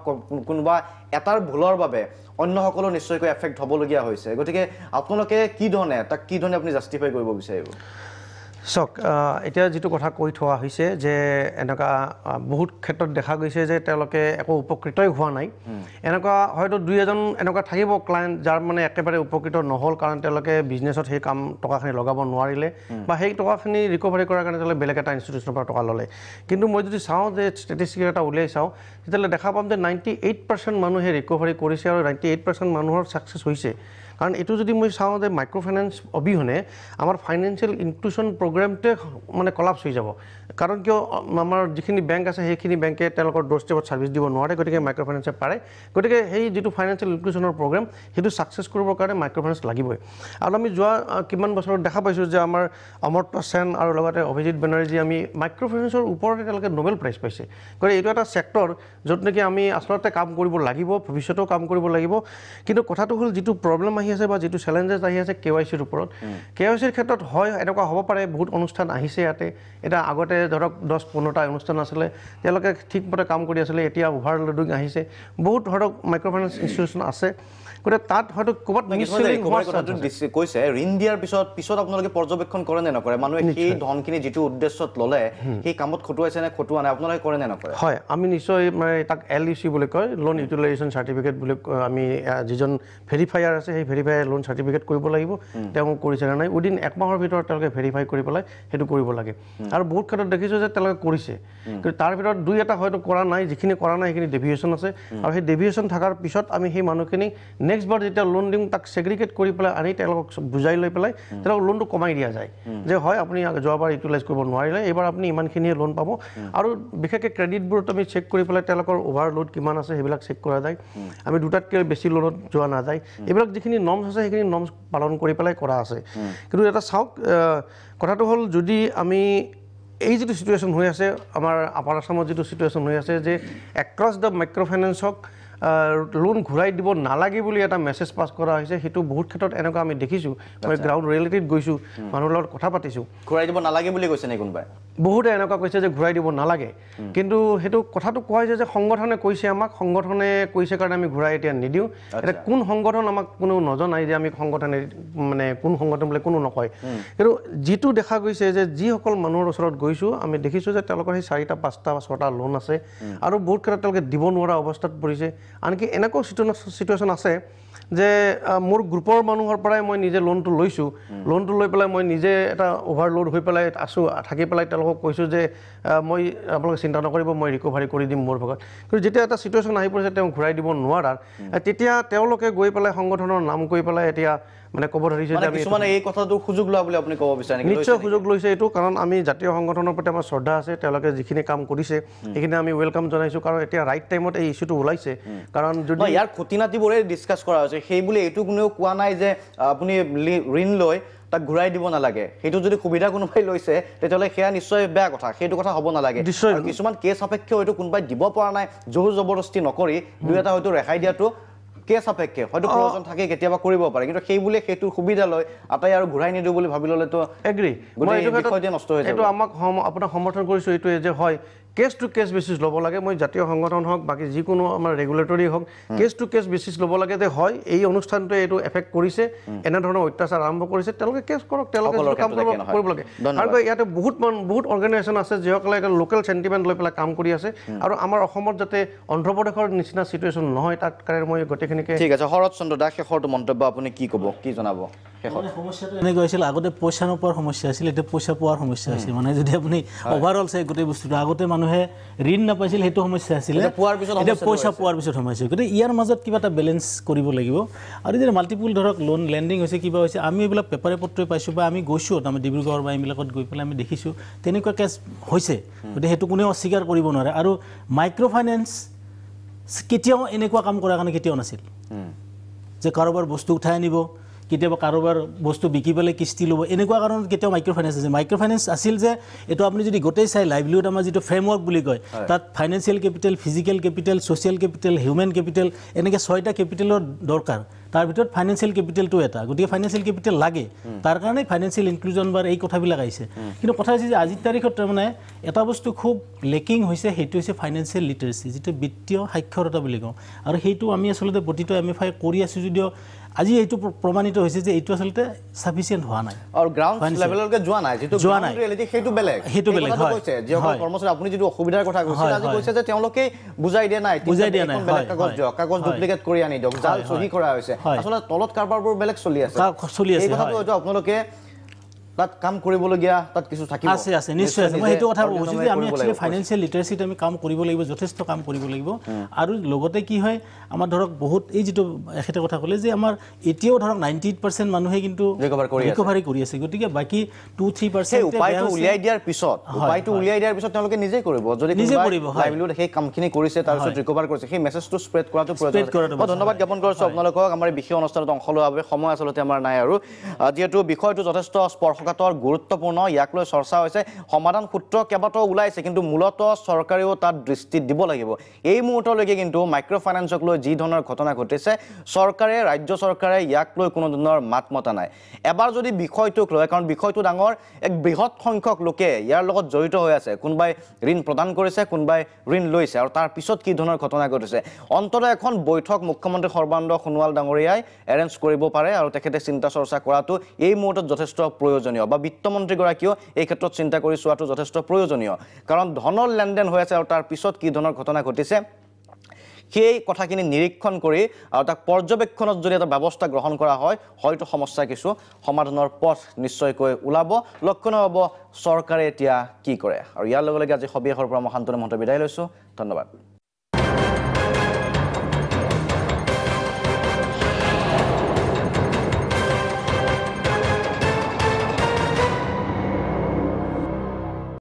কোনোবা এটাৰ ভুলৰ বাবে অন্য সকলো নিশ্চয়কৈ এফেক্ট হ'বলগীয়া হৈছে গতিকে আপোনালোকে কি ধৰণে আপুনি জাষ্টিফাই কৰিব বিচাৰিব চাওক এতিয়া যিটো কথা কৈ থোৱা হৈছে যে এনেকুৱা বহুত ক্ষেত্ৰত দেখা গৈছে যে তেওঁলোকে একো উপকৃতই হোৱা নাই এনেকুৱা হয়তো দুই এজন এনেকুৱা থাকিব ক্লায়েণ্ট যাৰ মানে একেবাৰে উপকৃত নহ'ল কাৰণ তেওঁলোকে বিজনেছত সেই টকাখিনি লগাব নোৱাৰিলে বা সেই টকাখিনি ৰিকভাৰী কৰাৰ কাৰণে তেওঁলোকে বেলেগ এটা ইনষ্টিটিউচনৰ পৰা টকা ল'লে কিন্তু মই যদি চাওঁ যে ষ্টেটিষ্টিক এটা উলিয়াই চাওঁ তেতিয়াহ'লে দেখা পাম যে 98% মানুহে ৰিকভাৰী কৰিছে আৰু 98% মানুহৰ ছাকচেছ হৈছে কাৰণ এইটো যদি মই চাওঁ যে মাইক্ৰ' ফাইনেন্স অবিহনে আমাৰ ফাইনেন্সিয়েল ইনক্লুশ্যন প্ৰগ্ৰেমটোৱে মানে কলাপছ হৈ যাব কাৰণ কিয় আমাৰ যিখিনি বেংক আছে সেইখিনি বেংকে তেওঁলোকৰ ড'ৰষ্টেপত ছাৰ্ভিচ দিব নোৱাৰে গতিকে মাইক্ৰ' ফাইনেন্সে পাৰে গতিকে সেই যিটো ফাইনেন্সিয়েল ইনক্লুশ্যনৰ প্ৰগ্ৰেম সেইটো ছাকচেছ কৰিবৰ কাৰণে মাইক্ৰ' ফাইনেন্স লাগিবই আৰু আমি যোৱা কিমান বছৰত দেখা পাইছোঁ যে আমাৰ অমৰ্ত্য সেন আৰু লগতে অভিজিত বেনাৰ্জী আমি মাইক্ৰ' ফাইনেন্সৰ ওপৰতে তেওঁলোকে নোবেল প্ৰাইজ পাইছে গতিকে এইটো এটা ছেক্টৰ য'ত নেকি আমি আচলতে কাম কৰিব লাগিব ভৱিষ্যতেও কাম কৰিব লাগিব কিন্তু কথাটো হ'ল যিটো প্ৰব্লেম আহি আছে বা যিটো চেলেঞ্জেছ আহি আছে KYCৰ ওপৰত KYCৰ ক্ষেত্ৰত হয় এনেকুৱা হ'ব পাৰে বহুত অনুষ্ঠান আহিছে ইয়াতে এটা আগতে ধৰক 10-15টা অনুষ্ঠান আছিলে তেওঁলোকে ঠিকমতে কাম কৰি আছিলে এতিয়া অভাৰলোডিং আহিছে বহুত ধৰক মাইক্ৰ' ফাইনেন্স ইনষ্টিটিউচন আছে গতিকে তাত হয়তো ক'ৰবাত কৈছে ঋণ দিয়াৰ পিছত আপোনালোকে পৰ্যবেক্ষণ কৰে নে নকৰে মানুহে সেই ধনখিনি যিটো উদ্দেশ্যত ল'লে সেই কামত খটুৱাইছে নে খটুৱা নাই আপোনালোকে কৰে নে নকৰে হয় আমি নিশ্চয় মানে তাক LUC বুলি কয় লোন ইউটিলাইজেশ্যন চাৰ্টিফিকেট বুলি আমি যিজন ভেৰিফায়াৰ আছে সেই ভেৰিফায়াৰ লোন চাৰ্টিফিকেট কৰিব লাগিব তেওঁ কৰিছে নে নাই উইদিন 1 মাহৰ ভিতৰত তেওঁলোকে ভেৰিফাই কৰি পেলাই সেইটো কৰিব লাগে আৰু বহুত ক্ষেত্ৰত দেখিছোঁ যে তেওঁলোকে কৰিছে কিন্তু তাৰ ভিতৰত দুই এটা হয়তো কৰা নাই যিখিনি কৰা নাই সেইখিনি ডেভিয়েশ্যন আছে আৰু সেই ডেভিয়েশ্যন থকাৰ পিছত আমি সেই মানুহখিনি নেক্সট বাৰ যেতিয়া লোন দিম তাক ছেগ্ৰিগেট কৰি পেলাই আনি তেওঁলোকক বুজাই লৈ পেলাই তেওঁলোকক লোনটো কমাই দিয়া যায় যে হয় আপুনি যোৱাবাৰ ইউটিলাইজ কৰিব নোৱাৰিলে এইবাৰ আপুনি ইমানখিনিয়ে লোন পাব আৰু বিশেষকৈ ক্ৰেডিটবোৰত আমি চেক কৰি পেলাই তেওঁলোকৰ অভাৰলোড কিমান আছে সেইবিলাক চেক কৰা যায় আমি দুটাতকৈ বেছি লোনত যোৱা নাযায় এইবিলাক যিখিনি নৰ্মছ আছে সেইখিনি নৰ্মছ পালন কৰি পেলাই কৰা আছে কিন্তু এটা চাওক কথাটো হ'ল যদি আমি এই যিটো চিটুৱেশ্যন হৈ আছে আমাৰ আপাৰ আছামত যিটো চিটুৱেশ্যন হৈ আছে যে এক্ৰছ দ্য মাইক্ৰ' ফাইনেন্সক লোন ঘূৰাই দিব নালাগে বুলি এটা মেছেজ পাছ কৰা হৈছে সেইটো বহুত ক্ষেত্ৰত এনেকুৱা আমি দেখিছোঁ মই গ্ৰাউণ্ড ৰিয়েলিটিত গৈছোঁ মানুহৰ লগত কথা পাতিছোঁ ঘূৰাই দিব নালাগে বুলি কৈছে নে কোনোবাই বহুতে এনেকুৱা কৈছে যে ঘূৰাই দিব নালাগে কিন্তু সেইটো কথাটো কোৱা হৈছে যে সংগঠনে কৈছে আমাক সংগঠনে কৈছে কাৰণে আমি ঘূৰাই এতিয়া নিদিওঁ এতিয়া কোন সংগঠন আমাক কোনো নজনাই যে আমি সংগঠনে মানে কোন সংগঠন বোলে কোনো নকয় কিন্তু যিটো দেখা গৈছে যে যিসকল মানুহৰ ওচৰত গৈছোঁ আমি দেখিছোঁ যে তেওঁলোকৰ সেই 4টা 5টা 6টা লোন আছে আৰু বহুত ক্ষেত্ৰত তেওঁলোকে দিব নোৱাৰা অৱস্থাত পৰিছে আনকি এনেকুৱা চিটুৱেশ্যন আছে যে মোৰ গ্ৰুপৰ মানুহৰ পৰাই মই নিজে লোনটো লৈছোঁ লোনটো লৈ পেলাই মই নিজে এটা অভাৰলোড হৈ পেলাই আছোঁ থাকি পেলাই তেওঁলোকক কৈছোঁ যে মই আপোনালোকে চিন্তা নকৰিব মই ৰিকভাৰী কৰি দিম মোৰ ভাগত কিন্তু যেতিয়া এটা চিটুৱেশ্যন আহি পৰিছে তেওঁ ঘূৰাই দিব নোৱাৰাৰ তেতিয়া তেওঁলোকে গৈ পেলাই সংগঠনৰ নাম কৈ পেলাই এতিয়া মানে ক'ব ধৰিছে যে কিছুমানে এই কথাটো সুযোগ লোৱা বুলি আপুনি ক'ব বিচাৰে নেকি নিশ্চয় সুযোগ লৈছে এইটো কাৰণ আমি জাতীয় সংগঠনৰ প্ৰতি আমাৰ শ্ৰদ্ধা আছে তেওঁলোকে যিখিনি কাম কৰিছে সেইখিনি আমি ৱেলকাম জনাইছোঁ কাৰণ এতিয়া ৰাইট টাইমত এই ইছ্যুটো ওলাইছে কাৰণ যদি ইয়াৰ খুঁটি নাতিবোৰে ডিছকাছ কৰা হৈছে সেই বুলি এইটো কোনেও কোৱা নাই যে আপুনি ঋণ লৈ তাক ঘূৰাই দিব নালাগে সেইটো যদি সুবিধা কোনোবাই লৈছে তেতিয়াহ'লে সেয়া নিশ্চয় বেয়া কথা সেইটো কথা হ'ব নালাগে কিছুমান কেছ সাপেক্ষে হয়তো কোনোবাই দিব পৰা নাই জোৰ জবৰদস্তি নকৰি দুই এটা হয়তো ৰেহাই দিয়াটো কে সাপেক্ষে হয়তো প্ৰয়োজন থাকে কেতিয়াবা কৰিব পাৰে কিন্তু সেই বুলি সেইটো সুবিধা লৈ আটাই আৰু ঘূৰাই নিদিওঁ বুলি ভাবি ল'লে তো এগ্ৰি মই এইটো বিষয়তে নষ্ট হৈ যাব এইটো আমাক আপোনাক সমৰ্থন কৰিছোঁ এইটোৱে যে হয় কেছ টু কেছ বেচিছ ল'ব লাগে মই জাতীয় সংগঠন হওক বাকী যিকোনো আমাৰ ৰেগুলেটৰী হওক কেছ টু কেছ বেচিছ ল'ব লাগে যে হয় এই অনুষ্ঠানটোৱে এইটো এফেক্ট কৰিছে এনেধৰণৰ অত্যাচাৰ আৰম্ভ কৰিছে তেওঁলোকে কেছ কৰক তেওঁলোকে কাম কৰিব লাগে আৰু ইয়াতে বহুত অৰ্গেনাইজেশ্যন আছে যিসকলে এটা লোকেল চেণ্টিমেণ্ট লৈ পেলাই কাম কৰি আছে আৰু আমাৰ অসমত যাতে অন্ধ্ৰপ্ৰদেশৰ নিচিনা চিটুৱেশ্যন নহয় তাত কাৰণে মই গোটেইখিনিকে ঠিক আছে শৰৎ চন্দ্ৰ দাস শেষৰটো মন্তব্য আপুনি কি ক'ব কি জনাব সমস্যাটো এনেকুৱা হৈছিল আগতে পইচা নোপোৱাৰ সমস্যা আছিল এতিয়া পইচা পোৱাৰ সমস্যা হৈছে মানে যদি আপুনি অভাৰঅল চাই গোটেই বস্তুটো আগতে মানুহে ঋণ নাপাইছিল সেইটো সমস্যা আছিলে এতিয়া পইচা পোৱাৰ পিছত সমস্যা গতিকে ইয়াৰ মাজত কিবা এটা বেলেঞ্চ কৰিব লাগিব আৰু যদি মাল্টিপুল ধৰক লোন লেণ্ডিং হৈছে কিবা হৈছে আমি এইবিলাক পেপাৰে পত্ৰই পাইছোঁ বা আমি গৈছোঁ তাৰমানে ডিব্ৰুগড় বা এইবিলাকত গৈ পেলাই আমি দেখিছোঁ তেনেকুৱা কেছ হৈছে গতিকে সেইটো কোনেও অস্বীকাৰ কৰিব নোৱাৰে আৰু মাইক্ৰ' ফাইনেন্স কেতিয়াও এনেকুৱা কাম কৰাৰ কাৰণে কেতিয়াও নাছিল যে কাৰোবাৰ বস্তু উঠাই আনিব কেতিয়াবা কাৰোবাৰ বস্তু বিকি পেলাই কিস্তি ল'ব এনেকুৱা কাৰণত কেতিয়াও মাইক্ৰ' ফাইনেন্স আছিল মাইক্ৰ' ফাইনেন্স আছিল যে এইটো আপুনি যদি গোটেই চাই লাইভলিহুড আমাৰ যিটো ফ্ৰেমৱৰ্ক বুলি কয় তাত financial capital physical capital social capital human capital এনেকৈ 6টা কেপিটেলৰ দৰকাৰ তাৰ ভিতৰত ফাইনেন্সিয়েল কেপিটেলটো এটা গতিকে ফাইনেন্সিয়েল কেপিটেল লাগে তাৰ কাৰণে ফাইনেন্সিয়েল ইনক্লুজন বাৰ এই কথাবিলাক আহিছে কিন্তু কথা হৈছে যে আজিৰ তাৰিখত তাৰমানে এটা বস্তু খুব লেকিং হৈছে সেইটো হৈছে ফাইনেন্সিয়েল লিটাৰেচি যিটো বিত্তীয় সাক্ষৰতা বুলি কওঁ আৰু সেইটো আমি আচলতে প্ৰতিটো MFI কৰি আছোঁ যদিও আজি এইটো প্ৰমাণিত হৈছে যে এইটো আচলতে সাফিচিয়েন্ট হোৱা নাই আৰু গ্ৰাউণ্ড লেভেললৈকে যোৱা নাই যেটো গ্ৰাউণ্ড ৰিয়েলিটি সেইটো বেলেগ কৈছে যিসকল কৰ্মচাৰী আপুনি যিটো অসুবিধাৰ কথা কৈছে আজি কৈছে যে তেওঁলোকে বুজাই দিয়া নাই বেলেগ কাগজ ডুপ্লিকেট কৰি আনি দিয়ক জাল চহী কৰা হৈছে আসলে তলত কাৰবাৰবোৰ বেলেগ চলি আছে এই কথাটো হয়তো আপোনালোকে তাত কাম কৰিবলগীয়া তাত কিছু থাকিব আছে নিশ্চয় মই এইটো কথা কৈছোঁ যে আমি একচুৱেলি ফাইনেন্সিয়েল লিটাৰেচিত আমি কাম কৰিব লাগিব যথেষ্ট কাম কৰিব লাগিব আৰু লগতে কি হয় আমাৰ ধৰক বহুত এই যিটো এখেতে কথা ক'লে যে আমাৰ এতিয়াও ধৰক 98% মানুহে কিন্তু ৰিকভাৰী কৰি আছে গতিকে বাকী 2-3% উপায়টো উলিয়াই দিয়াৰ পিছত তেওঁলোকে নিজে কৰিব যদি লাইভলিহুড সেই কামখিনি কৰিছে তাৰপিছত ৰিকভাৰ কৰিছে সেই মেছেজটো স্প্ৰেড কৰাটো প্ৰয়োজন মই ধন্যবাদ জ্ঞাপন কৰিছোঁ আপোনালোকক আমাৰ এই বিশেষ অনুষ্ঠানত অংশ লোৱাৰ বাবে সময় আচলতে আমাৰ নাই আৰু যিহেতু বিষয়টো যথেষ্ট স্পৰ্শকাতৰ গুৰুত্বপূৰ্ণ ইয়াক লৈ চৰ্চা হৈছে সমাধান সূত্ৰ কেইবাটাও ওলাইছে কিন্তু মূলতঃ চৰকাৰেও তাত দৃষ্টি দিব লাগিব এই মুহূৰ্তলৈকে কিন্তু মাইক্ৰ' ফাইনেন্সক লৈ যি ধৰণৰ ঘটনা ঘটিছে চৰকাৰে ৰাজ্য চৰকাৰে ইয়াক লৈ কোনো ধৰণৰ মাত মতা নাই এবাৰ যদি বিষয়টোক লৈ কাৰণ বিষয়টো ডাঙৰ এক বৃহৎ সংখ্যক লোকে ইয়াৰ লগত জড়িত হৈ আছে কোনোবাই ঋণ প্ৰদান কৰিছে কোনোবাই ঋণ লৈছে আৰু তাৰ পিছত কি ধৰণৰ ঘটনা ঘটিছে অন্ততঃ এখন বৈঠক মুখ্যমন্ত্ৰী সৰ্বানন্দ সোণোৱাল ডাঙৰীয়াই এৰেঞ্জ কৰিব পাৰে আৰু তেখেতে চিন্তা চৰ্চা কৰাটো এই মুহূৰ্তত যথেষ্ট প্ৰয়োজনীয় বা বিত্তমন্ত্ৰীগৰাকীয়েও এই ক্ষেত্ৰত চিন্তা কৰি চোৱাটো যথেষ্ট প্ৰয়োজনীয় কাৰণ ধনৰ লেনদেন হৈ আছে আৰু তাৰ পিছত কি ধৰণৰ ঘটনা ঘটিছে সেই কথাখিনি নিৰীক্ষণ কৰি আৰু তাক পৰ্যবেক্ষণত যদি এটা ব্যৱস্থা গ্ৰহণ কৰা হয় হয়তো সমস্যা কিছু সমাধানৰ পথ নিশ্চয়কৈ ওলাব লক্ষণ হ'ব চৰকাৰে এতিয়া কি কৰে আৰু ইয়াৰ লগে লগে আজি সবিশেষৰ পৰা মই শান্তনু মহন্ত বিদায় লৈছোঁ ধন্যবাদ